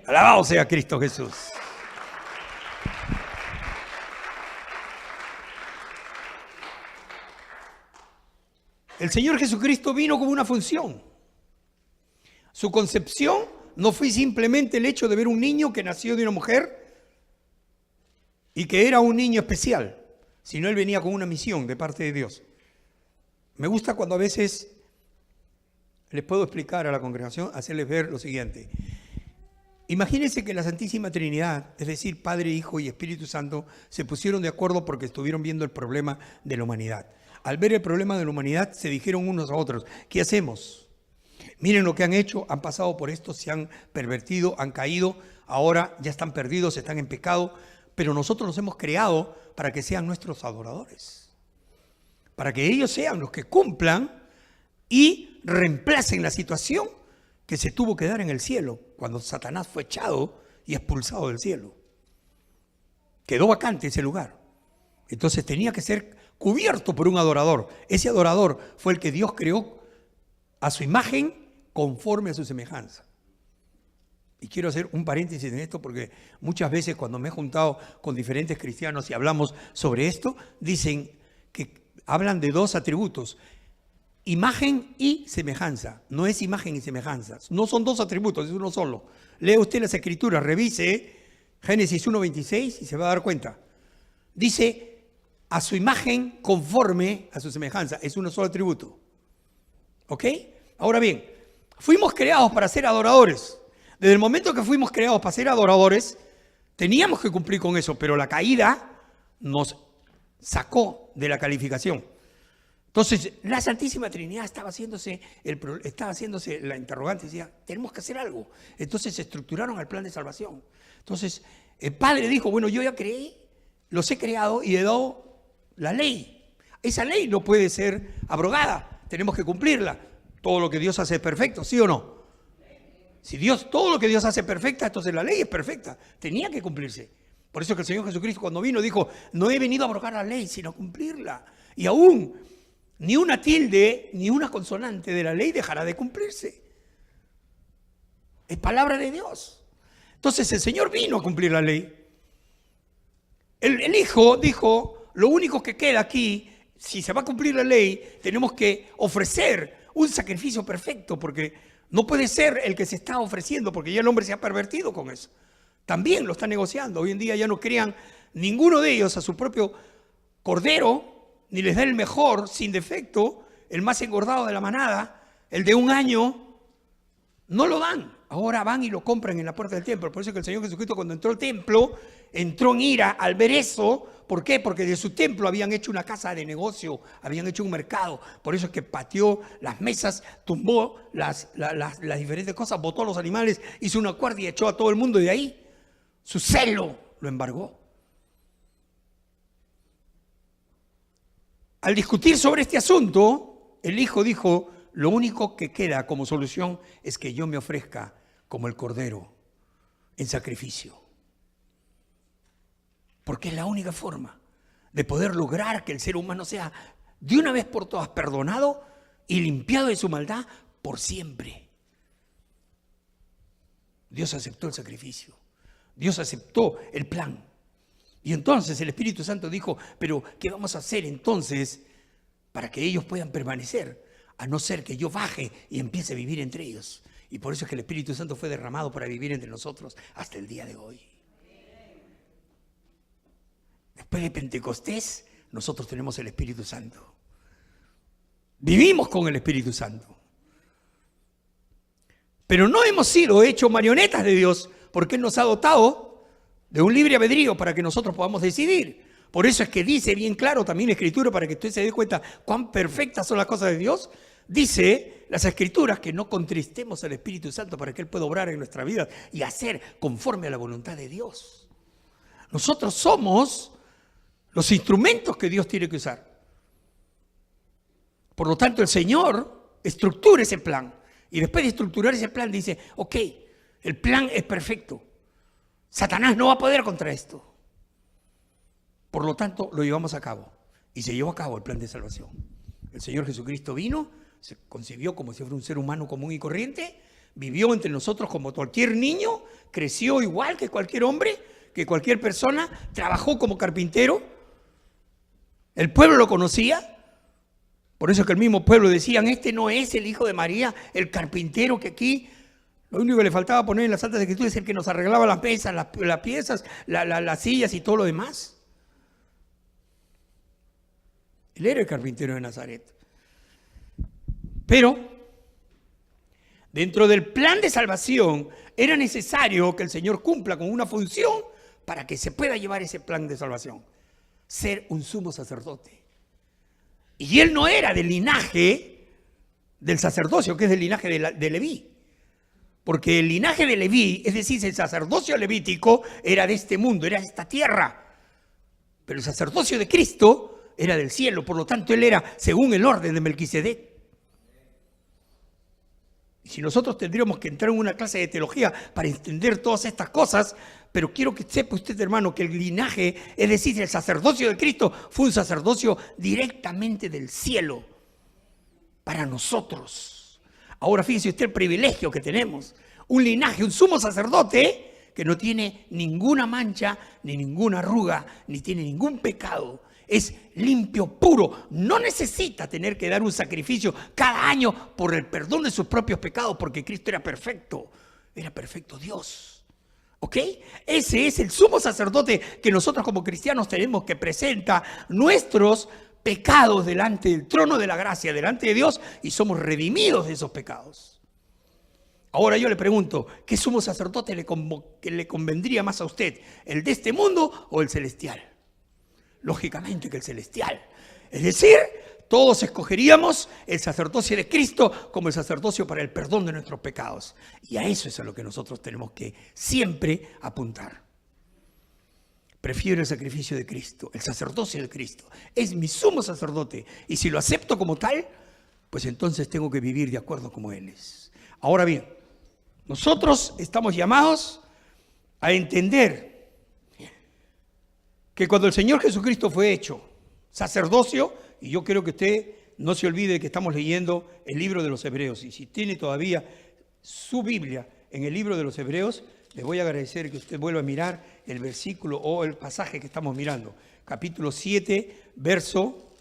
Alabado sea Cristo Jesús. El Señor Jesucristo vino como una función. Su concepción no fue simplemente el hecho de ver un niño que nació de una mujer y que era un niño especial, sino Él venía con una misión de parte de Dios. Me gusta cuando a veces les puedo explicar a la congregación, hacerles ver lo siguiente. Imagínense que la Santísima Trinidad, es decir, Padre, Hijo y Espíritu Santo, se pusieron de acuerdo porque estuvieron viendo el problema de la humanidad. Al ver el problema de la humanidad, se dijeron unos a otros, ¿qué hacemos? Miren lo que han hecho, han pasado por esto, se han pervertido, han caído, ahora ya están perdidos, están en pecado, pero nosotros los hemos creado para que sean nuestros adoradores, para que ellos sean los que cumplan y reemplacen la situación que se tuvo que dar en el cielo, cuando Satanás fue echado y expulsado del cielo. Quedó vacante ese lugar. Entonces tenía que ser cubierto por un adorador. Ese adorador fue el que Dios creó a su imagen conforme a su semejanza. Y quiero hacer un paréntesis en esto porque muchas veces cuando me he juntado con diferentes cristianos y hablamos sobre esto, dicen que hablan de dos atributos, imagen y semejanza. No es imagen y semejanza, no son dos atributos, es uno solo. Lea usted las Escrituras, revise Génesis 1:26 y se va a dar cuenta. Dice, a su imagen conforme a su semejanza, es un solo atributo. ¿Ok? Ahora bien, fuimos creados para ser adoradores. Desde el momento que fuimos creados para ser adoradores, teníamos que cumplir con eso, pero la caída nos sacó de la calificación. Entonces, la Santísima Trinidad estaba haciéndose la interrogante, decía, tenemos que hacer algo. Entonces se estructuraron el plan de salvación. Entonces, el Padre dijo, bueno, yo ya creé, los he creado y he dado la ley. Esa ley no puede ser abrogada, tenemos que cumplirla. Todo lo que Dios hace es perfecto, ¿sí o no? Si todo lo que Dios hace perfecta, entonces la ley es perfecta, tenía que cumplirse. Por eso que el Señor Jesucristo cuando vino dijo, no he venido a abrogar la ley, sino a cumplirla. Y aún ni una tilde, ni una consonante de la ley dejará de cumplirse. Es palabra de Dios. Entonces el Señor vino a cumplir la ley. El Hijo dijo, lo único que queda aquí, si se va a cumplir la ley, tenemos que ofrecer un sacrificio perfecto, porque no puede ser el que se está ofreciendo, porque ya el hombre se ha pervertido con eso. También lo está negociando. Hoy en día ya no crían ninguno de ellos a su propio cordero, ni les da el mejor, sin defecto, el más engordado de la manada, el de 1 año, no lo dan. Ahora van y lo compran en la puerta del templo. Por eso que el Señor Jesucristo cuando entró al templo, entró en ira al ver eso. ¿Por qué? Porque de su templo habían hecho una casa de negocio, habían hecho un mercado. Por eso es que pateó las mesas, tumbó las diferentes cosas, botó a los animales, hizo una guardia y echó a todo el mundo de ahí. Su celo lo embargó. Al discutir sobre este asunto, el hijo dijo, lo único que queda como solución es que yo me ofrezca como el cordero en sacrificio. Porque es la única forma de poder lograr que el ser humano sea de una vez por todas perdonado y limpiado de su maldad por siempre. Dios aceptó el sacrificio. Dios aceptó el plan. Y entonces el Espíritu Santo dijo, pero ¿qué vamos a hacer entonces para que ellos puedan permanecer? A no ser que yo baje y empiece a vivir entre ellos. Y por eso es que el Espíritu Santo fue derramado para vivir entre nosotros hasta el día de hoy. Después de Pentecostés, nosotros tenemos el Espíritu Santo. Vivimos con el Espíritu Santo. Pero no hemos sido hechos marionetas de Dios, porque Él nos ha dotado de un libre albedrío para que nosotros podamos decidir. Por eso es que dice bien claro también la Escritura, para que usted se dé cuenta cuán perfectas son las cosas de Dios. Dice las Escrituras que no contristemos al Espíritu Santo para que Él pueda obrar en nuestra vida y hacer conforme a la voluntad de Dios. Nosotros somos los instrumentos que Dios tiene que usar. Por lo tanto, el Señor estructura ese plan. Y después de estructurar ese plan dice, ok, el plan es perfecto. Satanás no va a poder contra esto. Por lo tanto, lo llevamos a cabo. Y se llevó a cabo el plan de salvación. El Señor Jesucristo vino, se concibió como si fuera un ser humano común y corriente, vivió entre nosotros como cualquier niño, creció igual que cualquier hombre, que cualquier persona, trabajó como carpintero. El pueblo lo conocía. Por eso es que el mismo pueblo decían, este no es el hijo de María, el carpintero que aquí, lo único que le faltaba poner en las Santas Escrituras es el que nos arreglaba las mesas, las piezas, las sillas y todo lo demás. Él era el carpintero de Nazaret. Pero, dentro del plan de salvación, era necesario que el Señor cumpla con una función para que se pueda llevar ese plan de salvación. Ser un sumo sacerdote. Y él no era del linaje del sacerdocio, que es del linaje de Leví. Porque el linaje de Leví, es decir, el sacerdocio levítico, era de este mundo, era de esta tierra. Pero el sacerdocio de Cristo era del cielo, por lo tanto él era según el orden de Melquisedec. Y si nosotros tendríamos que entrar en una clase de teología para entender todas estas cosas, pero quiero que sepa usted, hermano, que el linaje, es decir, el sacerdocio de Cristo, fue un sacerdocio directamente del cielo para nosotros. Ahora fíjese usted el privilegio que tenemos, un linaje, un sumo sacerdote que no tiene ninguna mancha, ni ninguna arruga, ni tiene ningún pecado. Es limpio, puro, no necesita tener que dar un sacrificio cada año por el perdón de sus propios pecados, porque Cristo era perfecto Dios. ¿Ok? Ese es el sumo sacerdote que nosotros como cristianos tenemos, que presenta nuestros pecados delante del trono de la gracia, delante de Dios, y somos redimidos de esos pecados. Ahora yo le pregunto, ¿qué sumo sacerdote le convendría más a usted? ¿El de este mundo o el celestial? Lógicamente que el celestial. Es decir, todos escogeríamos el sacerdocio de Cristo como el sacerdocio para el perdón de nuestros pecados. Y a eso es a lo que nosotros tenemos que siempre apuntar. Prefiero el sacrificio de Cristo, el sacerdocio de Cristo. Es mi sumo sacerdote. Y si lo acepto como tal, pues entonces tengo que vivir de acuerdo como Él es. Ahora bien, nosotros estamos llamados a entender que cuando el Señor Jesucristo fue hecho sacerdocio, y yo quiero que usted no se olvide que estamos leyendo el libro de los Hebreos, y si tiene todavía su Biblia en el libro de los Hebreos, le voy a agradecer que usted vuelva a mirar el versículo o el pasaje que estamos mirando, capítulo 7, verso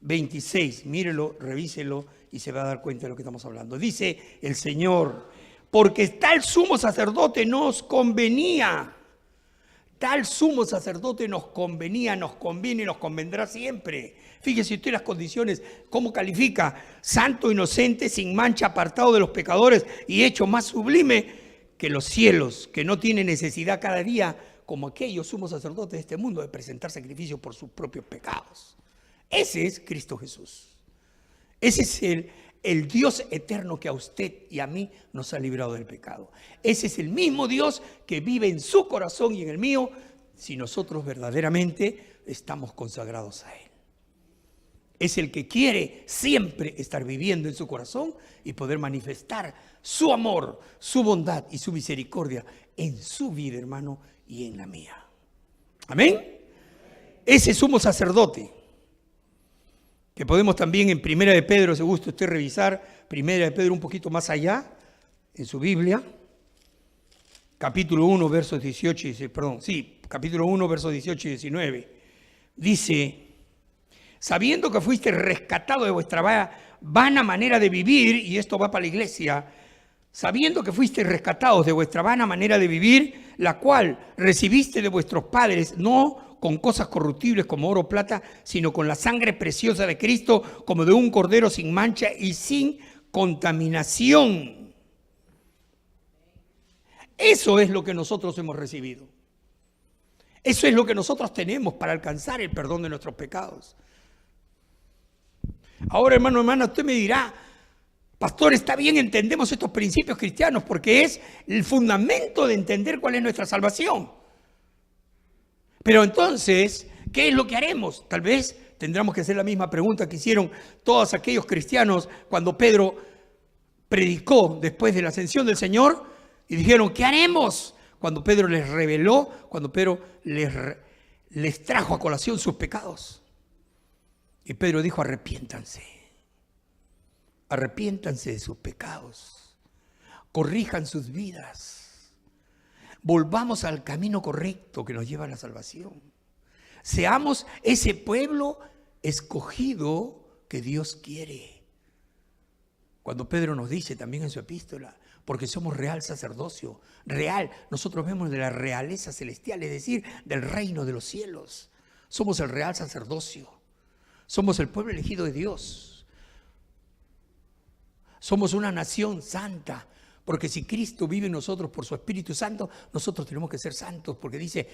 26, mírelo, revíselo y se va a dar cuenta de lo que estamos hablando. Dice el Señor, porque tal sumo sacerdote nos convenía. Tal sumo sacerdote nos convenía, nos conviene y nos convendrá siempre. Fíjese usted las condiciones, cómo califica: santo, inocente, sin mancha, apartado de los pecadores y hecho más sublime que los cielos, que no tiene necesidad cada día, como aquellos sumos sacerdotes de este mundo, de presentar sacrificios por sus propios pecados. Ese es Cristo Jesús. Ese es el Dios eterno que a usted y a mí nos ha librado del pecado. Ese es el mismo Dios que vive en su corazón y en el mío si nosotros verdaderamente estamos consagrados a Él. Es el que quiere siempre estar viviendo en su corazón y poder manifestar su amor, su bondad y su misericordia en su vida, hermano, y en la mía. Amén. Ese sumo sacerdote, que podemos también en Primera de Pedro, si gusta usted revisar, Primera de Pedro un poquito más allá, en su Biblia, capítulo 1, versos 18 y capítulo 1, versos 18 y 19, dice: sabiendo que fuiste rescatado de vuestra vana manera de vivir, y esto va para la iglesia, sabiendo que fuiste rescatados de vuestra vana manera de vivir, la cual recibiste de vuestros padres, no con cosas corruptibles como oro o plata, sino con la sangre preciosa de Cristo, como de un cordero sin mancha y sin contaminación. Eso es lo que nosotros hemos recibido. Eso es lo que nosotros tenemos para alcanzar el perdón de nuestros pecados. Ahora, hermano, hermana, usted me dirá: pastor, está bien, entendemos estos principios cristianos porque es el fundamento de entender cuál es nuestra salvación. Pero entonces, ¿qué es lo que haremos? Tal vez tendremos que hacer la misma pregunta que hicieron todos aquellos cristianos cuando Pedro predicó después de la ascensión del Señor y dijeron: ¿qué haremos? Cuando Pedro les reveló, cuando Pedro les trajo a colación sus pecados. Y Pedro dijo: arrepiéntanse. Arrepiéntanse de sus pecados. Corrijan sus vidas. Volvamos al camino correcto que nos lleva a la salvación. Seamos ese pueblo escogido que Dios quiere. Cuando Pedro nos dice también en su epístola: porque somos real sacerdocio. Real, nosotros vemos de la realeza celestial, es decir, del reino de los cielos. Somos el real sacerdocio. Somos el pueblo elegido de Dios. Somos una nación santa. Porque si Cristo vive en nosotros por su Espíritu Santo, nosotros tenemos que ser santos. Porque dice: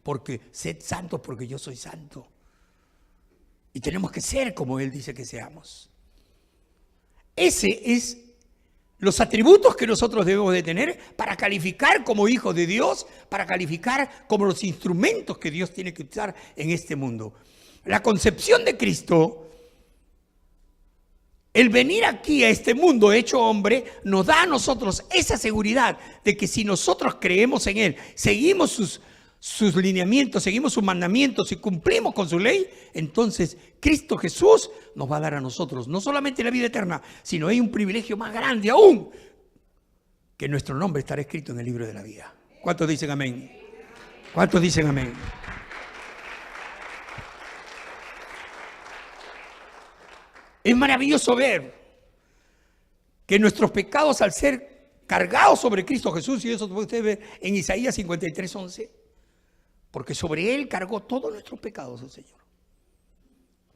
porque sed santos porque yo soy santo. Y tenemos que ser como Él dice que seamos. Ese es los atributos que nosotros debemos de tener para calificar como hijos de Dios, para calificar como los instrumentos que Dios tiene que usar en este mundo. La concepción de Cristo, el venir aquí a este mundo hecho hombre, nos da a nosotros esa seguridad de que si nosotros creemos en Él, seguimos sus lineamientos, seguimos sus mandamientos y cumplimos con su ley, entonces Cristo Jesús nos va a dar a nosotros no solamente la vida eterna, sino hay un privilegio más grande aún, que nuestro nombre estará escrito en el libro de la vida. ¿Cuántos dicen amén? ¿Cuántos dicen amén? Es maravilloso ver que nuestros pecados, al ser cargados sobre Cristo Jesús, y eso usted ve en Isaías 53:11, porque sobre Él cargó todos nuestros pecados el Señor,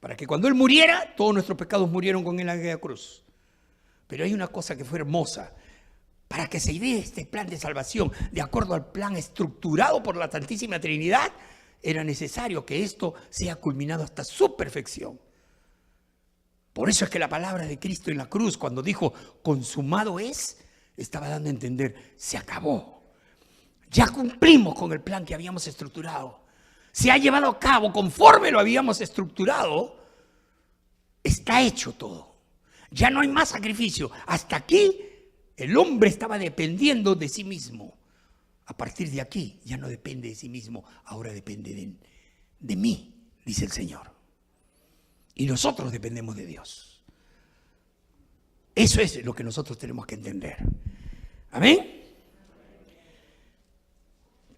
para que cuando Él muriera, todos nuestros pecados murieron con Él en la cruz. Pero hay una cosa que fue hermosa: para que se dé este plan de salvación de acuerdo al plan estructurado por la Santísima Trinidad, era necesario que esto sea culminado hasta su perfección. Por eso es que la palabra de Cristo en la cruz, cuando dijo consumado es, estaba dando a entender: se acabó. Ya cumplimos con el plan que habíamos estructurado. Se ha llevado a cabo conforme lo habíamos estructurado. Está hecho todo. Ya no hay más sacrificio. Hasta aquí el hombre estaba dependiendo de sí mismo. A partir de aquí ya no depende de sí mismo. Ahora depende de mí, dice el Señor. Y nosotros dependemos de Dios. Eso es lo que nosotros tenemos que entender. ¿Amén?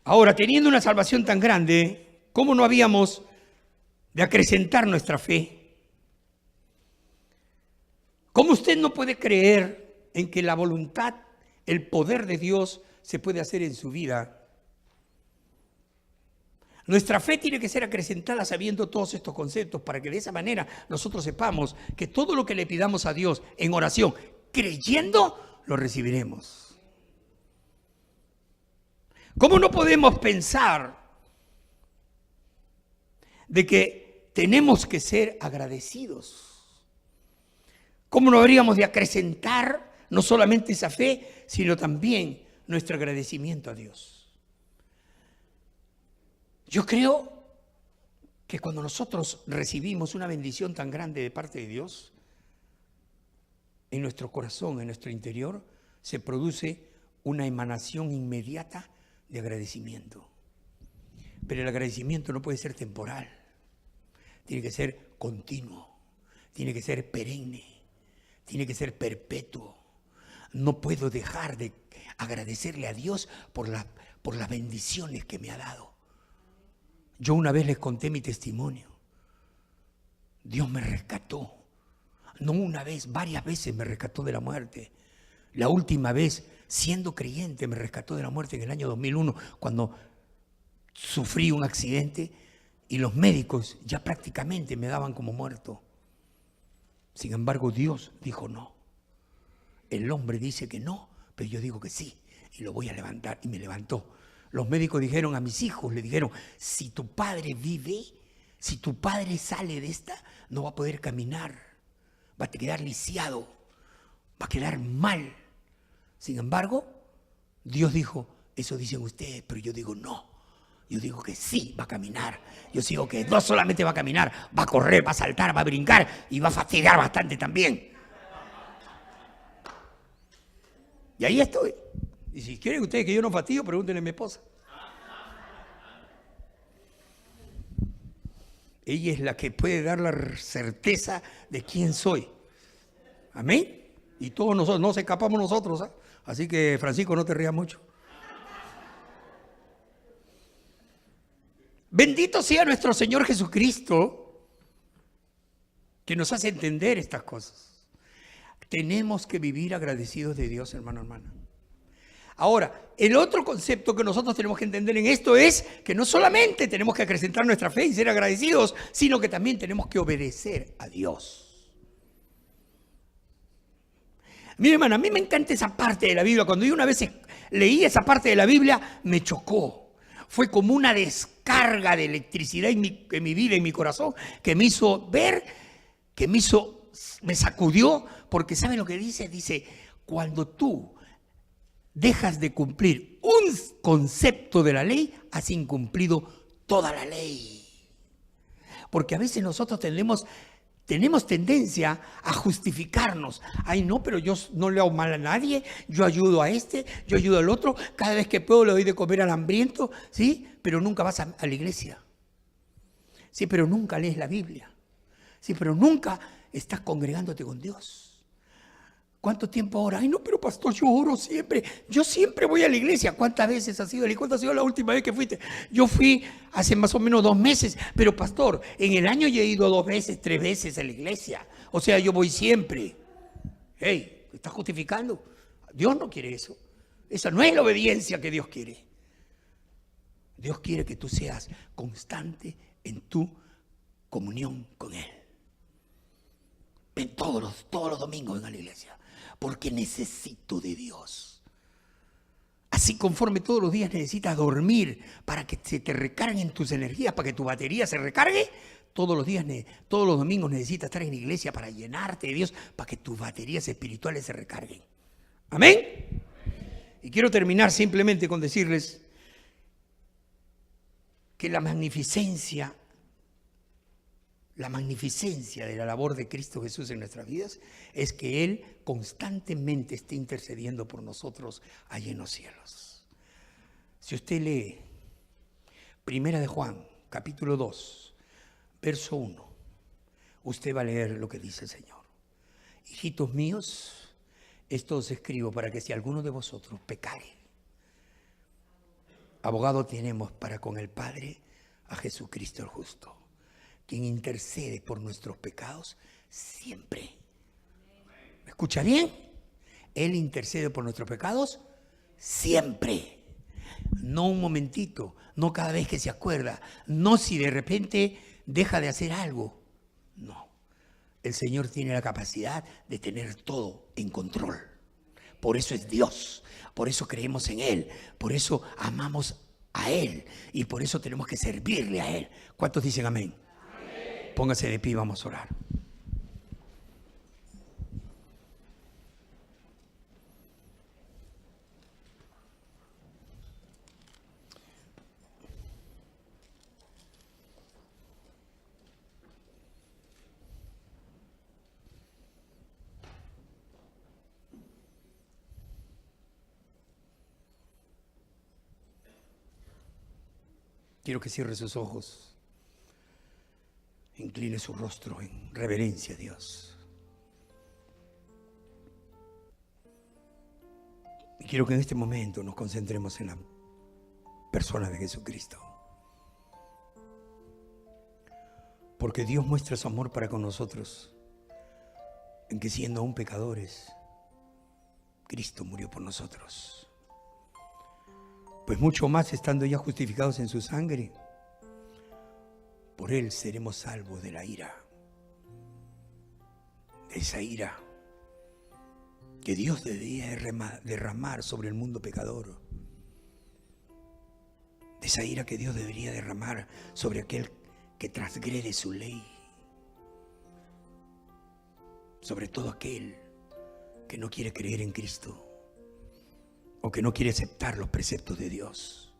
Ahora, teniendo una salvación tan grande, ¿cómo no habíamos de acrecentar nuestra fe? ¿Cómo usted no puede creer en que la voluntad, el poder de Dios se puede hacer en su vida? Nuestra fe tiene que ser acrecentada sabiendo todos estos conceptos, para que de esa manera nosotros sepamos que todo lo que le pidamos a Dios en oración, creyendo, lo recibiremos. ¿Cómo no podemos pensar de que tenemos que ser agradecidos? ¿Cómo no habríamos de acrecentar no solamente esa fe, sino también nuestro agradecimiento a Dios? Yo creo que cuando nosotros recibimos una bendición tan grande de parte de Dios, en nuestro corazón, en nuestro interior, se produce una emanación inmediata de agradecimiento. Pero el agradecimiento no puede ser temporal, tiene que ser continuo, tiene que ser perenne, tiene que ser perpetuo. No puedo dejar de agradecerle a Dios por las bendiciones que me ha dado. Yo una vez les conté mi testimonio. Dios me rescató. No una vez, varias veces me rescató de la muerte. La última vez, siendo creyente, me rescató de la muerte en el año 2001, cuando sufrí un accidente y los médicos ya prácticamente me daban como muerto. Sin embargo, Dios dijo no. El hombre dice que no, pero yo digo que sí, y lo voy a levantar, y me levantó. Los médicos dijeron a mis hijos, le dijeron, si tu padre vive, si tu padre sale de esta, no va a poder caminar, va a quedar lisiado, va a quedar mal. Sin embargo, Dios dijo, eso dicen ustedes, pero yo digo no. Yo digo que sí, va a caminar. Yo digo que no solamente va a caminar, va a correr, va a saltar, va a brincar y va a fastidiar bastante también. Y ahí estoy. Y si quieren ustedes que yo no fastidio, pregúntenle a mi esposa. Ella es la que puede dar la certeza de quién soy. Amén. Y todos nosotros, no se escapamos nosotros, ¿eh? Así que, Francisco, no te rías mucho. Bendito sea nuestro Señor Jesucristo, que nos hace entender estas cosas. Tenemos que vivir agradecidos de Dios, hermano, hermana. Ahora, el otro concepto que nosotros tenemos que entender en esto es que no solamente tenemos que acrecentar nuestra fe y ser agradecidos, sino que también tenemos que obedecer a Dios. Mira, hermano, a mí me encanta esa parte de la Biblia. Cuando yo una vez leí esa parte de la Biblia, me chocó. Fue como una descarga de electricidad en mi vida, en mi corazón, que me hizo ver, me sacudió, porque ¿saben lo que dice? Dice, cuando tú dejas de cumplir un concepto de la ley, has incumplido toda la ley. Porque a veces nosotros tenemos tendencia a justificarnos. Ay, no, pero yo no le hago mal a nadie, yo ayudo a este, yo ayudo al otro, cada vez que puedo le doy de comer al hambriento, ¿sí? Pero nunca vas a la iglesia. Sí, pero nunca lees la Biblia. Sí, pero nunca estás congregándote con Dios. ¿Cuánto tiempo ahora? Ay, no, pero pastor, yo oro siempre. Yo siempre voy a la iglesia. ¿Cuántas veces has ido? ¿Cuántas ha sido la última vez que fuiste? Yo fui hace más o menos 2 meses. Pero pastor, en el año yo he ido 2 veces, 3 veces a la iglesia. O sea, yo voy siempre. Hey, ¿te estás justificando? Dios no quiere eso. Esa no es la obediencia que Dios quiere. Dios quiere que tú seas constante en tu comunión con Él. Ven todos los domingos ven a la iglesia. Porque necesito de Dios. Así conforme todos los días necesitas dormir para que se te recarguen tus energías, para que tu batería se recargue, todos los domingos necesitas estar en la iglesia para llenarte de Dios, para que tus baterías espirituales se recarguen. ¿Amén? Y quiero terminar simplemente con decirles que la magnificencia de la labor de Cristo Jesús en nuestras vidas es que Él constantemente esté intercediendo por nosotros allí en los cielos. Si usted lee 1 de Juan, capítulo 2, verso 1, usted va a leer lo que dice el Señor. Hijitos míos, esto os escribo para que si alguno de vosotros pecare, abogado tenemos para con el Padre a Jesucristo el justo, quien intercede por nuestros pecados siempre. ¿Me escucha bien? Él intercede por nuestros pecados siempre. No un momentito, no cada vez que se acuerda, no si de repente deja de hacer algo. No. El Señor tiene la capacidad de tener todo en control. Por eso es Dios, por eso creemos en Él, por eso amamos a Él y por eso tenemos que servirle a Él. ¿Cuántos dicen amén? Póngase de pie y vamos a orar. Quiero que cierre sus ojos, incline su rostro en reverencia a Dios. Y quiero que en este momento nos concentremos en la persona de Jesucristo. Porque Dios muestra su amor para con nosotros en que siendo aún pecadores, Cristo murió por nosotros. Pues mucho más estando ya justificados en su sangre, por Él seremos salvos de la ira. De esa ira que Dios debía derramar sobre el mundo pecador. De esa ira que Dios debería derramar sobre aquel que transgrede su ley. Sobre todo aquel que no quiere creer en Cristo o que no quiere aceptar los preceptos de Dios.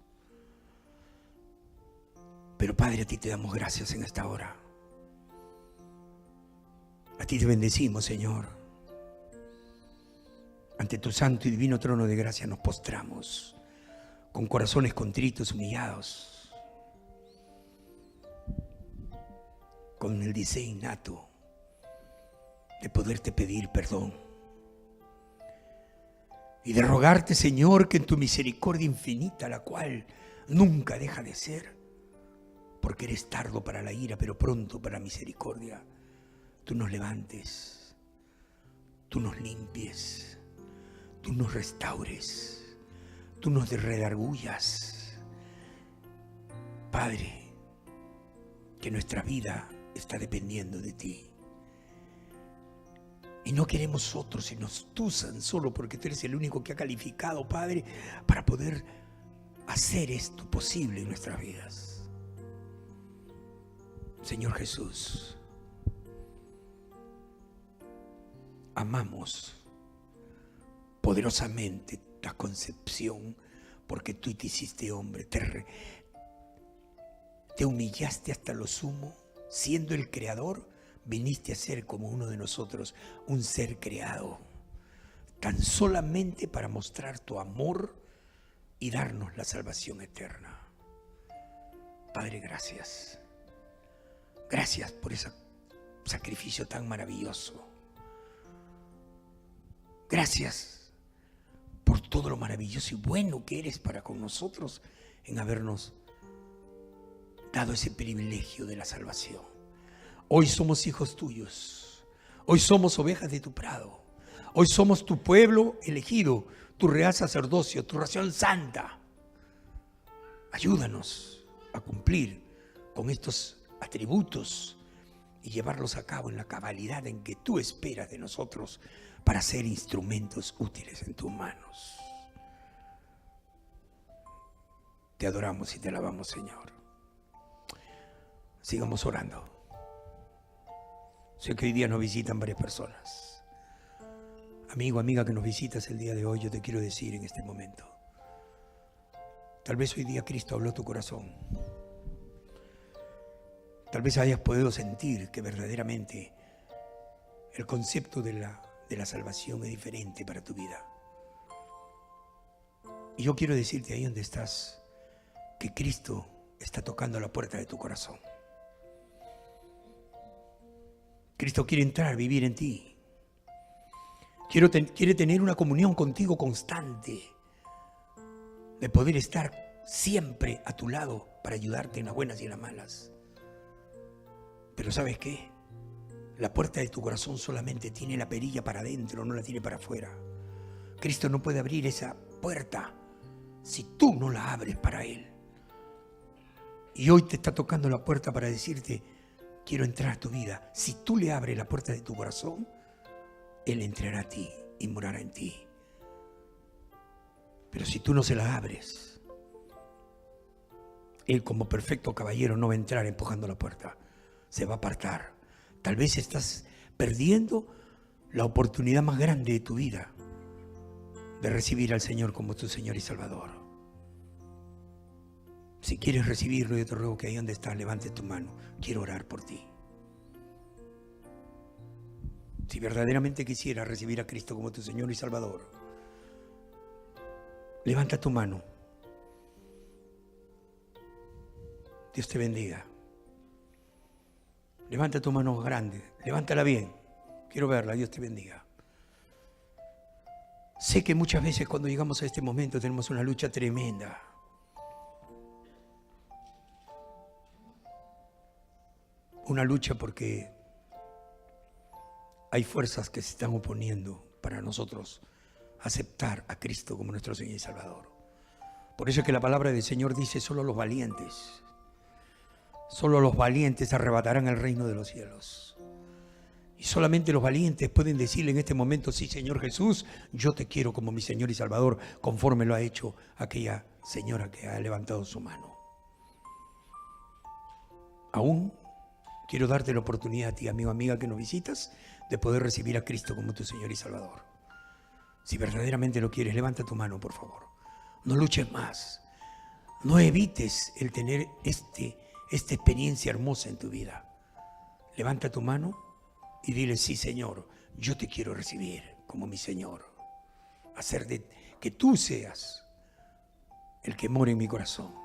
Pero Padre, a ti te damos gracias en esta hora. A ti te bendecimos, Señor. Ante tu santo y divino trono de gracia nos postramos con corazones contritos, humillados, con el deseo innato de poderte pedir perdón y de rogarte, Señor, que en tu misericordia infinita, la cual nunca deja de ser, porque eres tardo para la ira, pero pronto para la misericordia, tú nos levantes, tú nos limpies, tú nos restaures, tú nos redargullas. Padre, que nuestra vida está dependiendo de ti. Y no queremos otros, sino tú tan solo, porque tú eres el único que ha calificado, Padre, para poder hacer esto posible en nuestras vidas. Señor Jesús, amamos poderosamente la concepción, porque tú te hiciste hombre, te humillaste hasta lo sumo, siendo el Creador, viniste a ser como uno de nosotros, un ser creado, tan solamente para mostrar tu amor y darnos la salvación eterna. Padre, gracias. Gracias por ese sacrificio tan maravilloso. Gracias por todo lo maravilloso y bueno que eres para con nosotros en habernos dado ese privilegio de la salvación. Hoy somos hijos tuyos, hoy somos ovejas de tu prado, hoy somos tu pueblo elegido, tu real sacerdocio, tu nación santa. Ayúdanos a cumplir con estos atributos y llevarlos a cabo en la cabalidad en que tú esperas de nosotros para ser instrumentos útiles en tus manos. Te adoramos y te alabamos, Señor. Sigamos orando. Sé que hoy día nos visitan varias personas. Amigo, amiga que nos visitas el día de hoy, yo te quiero decir en este momento, tal vez hoy día Cristo habló tu corazón. Tal vez hayas podido sentir que verdaderamente el concepto de la salvación es diferente para tu vida. Y yo quiero decirte ahí donde estás, que Cristo está tocando la puerta de tu corazón. Cristo quiere entrar, vivir en ti. Quiere tener una comunión contigo constante, de poder estar siempre a tu lado para ayudarte en las buenas y en las malas. Pero ¿sabes qué? La puerta de tu corazón solamente tiene la perilla para adentro, no la tiene para afuera. Cristo no puede abrir esa puerta si tú no la abres para Él. Y hoy te está tocando la puerta para decirte, quiero entrar a tu vida. Si tú le abres la puerta de tu corazón, Él entrará a ti y morará en ti. Pero si tú no se la abres, Él como perfecto caballero no va a entrar empujando la puerta. Se va a apartar. Tal vez estás perdiendo la oportunidad más grande de tu vida de recibir al Señor como tu Señor y Salvador. Si quieres recibirlo, yo te ruego que ahí donde estás, levante tu mano. Quiero orar por ti. Si verdaderamente quisieras recibir a Cristo como tu Señor y Salvador, levanta tu mano. Dios te bendiga. Levanta tu mano grande, levántala bien. Quiero verla, Dios te bendiga. Sé que muchas veces cuando llegamos a este momento tenemos una lucha tremenda. Una lucha porque hay fuerzas que se están oponiendo para nosotros aceptar a Cristo como nuestro Señor y Salvador. Por eso es que la palabra del Señor dice: solo los valientes arrebatarán el reino de los cielos. Y solamente los valientes pueden decirle en este momento: sí, Señor Jesús, yo te quiero como mi Señor y Salvador, conforme lo ha hecho aquella señora que ha levantado su mano. Aún quiero darte la oportunidad a ti, amigo, amiga, que nos visitas, de poder recibir a Cristo como tu Señor y Salvador. Si verdaderamente lo quieres, levanta tu mano, por favor. No luches más. No evites el tener esta experiencia hermosa en tu vida. Levanta tu mano y dile: sí, Señor, yo te quiero recibir como mi Señor. Hacer de que tú seas el que mora en mi corazón.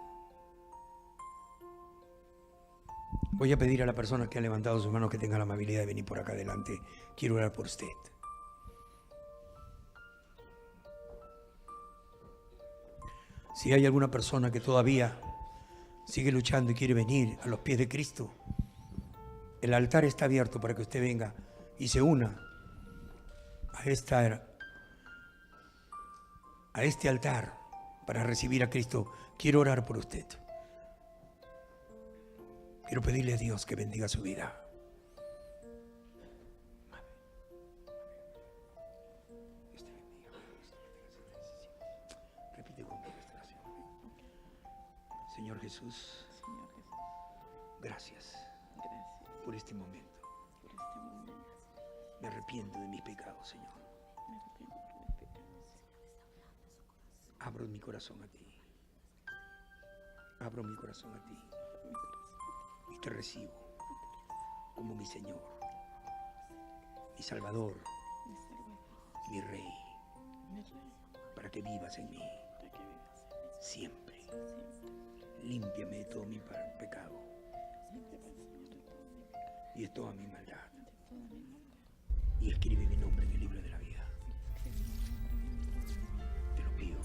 Voy a pedir a la persona que ha levantado su mano que tenga la amabilidad de venir por acá adelante. Quiero orar por usted. Si hay alguna persona que todavía sigue luchando y quiere venir a los pies de Cristo, el altar está abierto para que usted venga y se una a este altar para recibir a Cristo. Quiero orar por usted. Quiero pedirle a Dios que bendiga su vida. Repite conmigo esta oración. Señor Jesús, gracias por este momento. Me arrepiento de mis pecados, Señor. Abro mi corazón a ti. Abro mi corazón a ti. Y te recibo como mi Señor, mi Salvador, mi Rey, para que vivas en mí siempre. Límpiame de todo mi pecado y de toda mi maldad, y escribe mi nombre en el libro de la vida. Te lo pido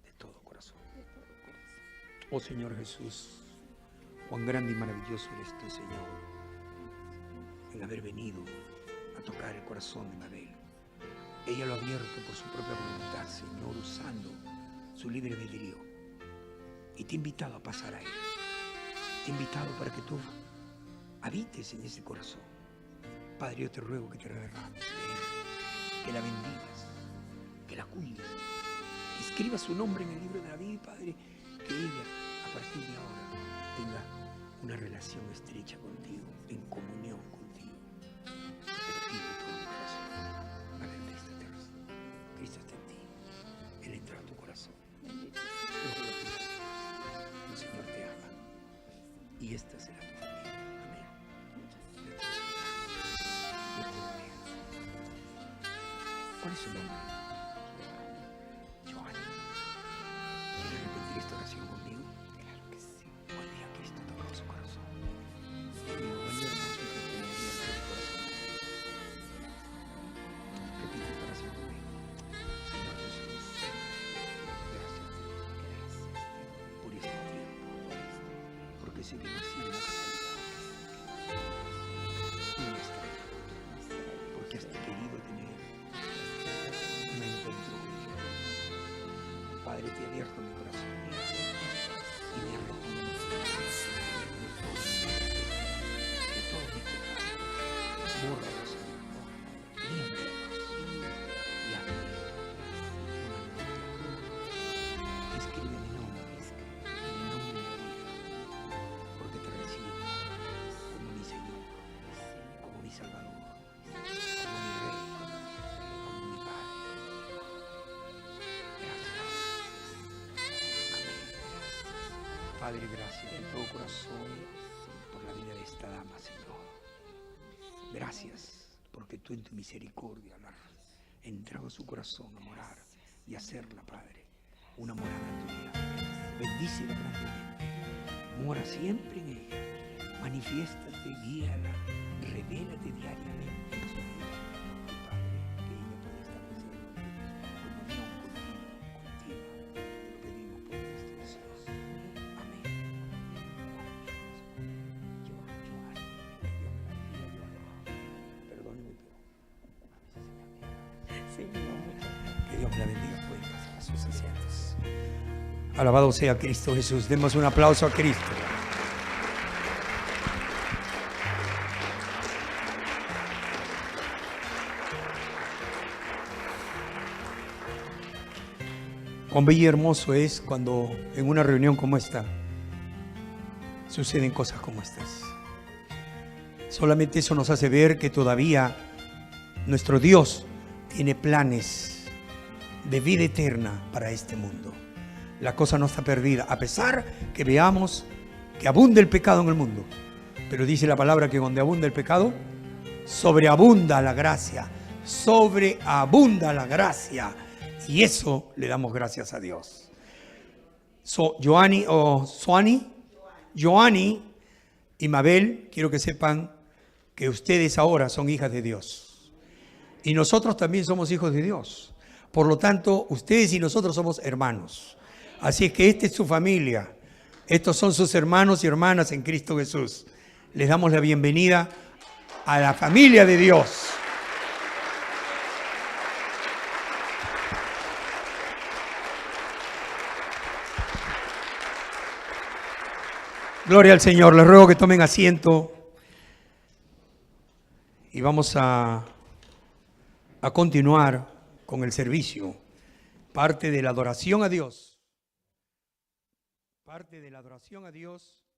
de todo corazón. Oh Señor Jesús, cuán grande y maravilloso eres tú, Señor, en haber venido a tocar el corazón de Mabel. Ella lo ha abierto por su propia voluntad, Señor, usando su libre albedrío. Y te he invitado a pasar a Él. Te he invitado para que tú habites en ese corazón. Padre, yo te ruego que te derrames de Él, que la bendigas, que la cuides, que escribas su nombre en el libro de la vida, Padre, que ella, a partir de ahora, tenga una relación estrecha contigo, en comunión contigo. Te lo pido de todo mi corazón. Padre, Cristo está en ti. Él entra a tu corazón. El Señor te ama. Y esta será tu familia. Amén. Dios te bendiga. ¿Cuál es su nombre? Johanna. ¿Quieres repetir esta oración conmigo? Claro que sí. Hoy día Cristo tocó su corazón. Digo, hoy hermoso que te abierto su corazón. Repite esta oración conmigo. Señor Jesús, gracias por este tiempo, porque sé que no ha sido una casualidad, una estrella, porque has querido tener un encuentro conmigo. Padre, te he abierto mi corazón y me arrepiento de todos mis pecados. Bórralos, Señor, límpialos y hazme una nueva criatura. Escribe mi nombre en el nombre de la vida, porque te recibo como mi Señor, como mi Salvador, como mi Rey, como mi Padre. Gracias. Amén. Padre, gracias de todo corazón por la vida de esta dama, Señor. Gracias porque tú en tu misericordia la has entrado a su corazón a morar y hacerla, Padre, una morada tuya. Bendícela grandemente. Mora siempre en ella. Manifiéstate, guíala, revélate diariamente en su vida. Padre, que ella pueda establecer comunión contigo. Te lo pedimos por Cristo Jesús. Amén. Perdóneme, pero que Dios la bendiga. Pueden pasar a sus asientos. Alabado sea Cristo Jesús. Demos un aplauso a Cristo. Cuán bello y hermoso es cuando en una reunión como esta suceden cosas como estas. Solamente eso nos hace ver que todavía nuestro Dios tiene planes de vida eterna para este mundo. La cosa no está perdida, a pesar que veamos que abunda el pecado en el mundo. Pero dice la palabra que donde abunda el pecado, sobreabunda la gracia. Sobreabunda la gracia. Y eso le damos gracias a Dios. Joanny y Mabel, quiero que sepan que ustedes ahora son hijas de Dios. Y nosotros también somos hijos de Dios. Por lo tanto, ustedes y nosotros somos hermanos. Así es que esta es su familia. Estos son sus hermanos y hermanas en Cristo Jesús. Les damos la bienvenida a la familia de Dios. Gloria al Señor. Les ruego que tomen asiento y vamos a continuar con el servicio. Parte de la adoración a Dios. Parte de la adoración a Dios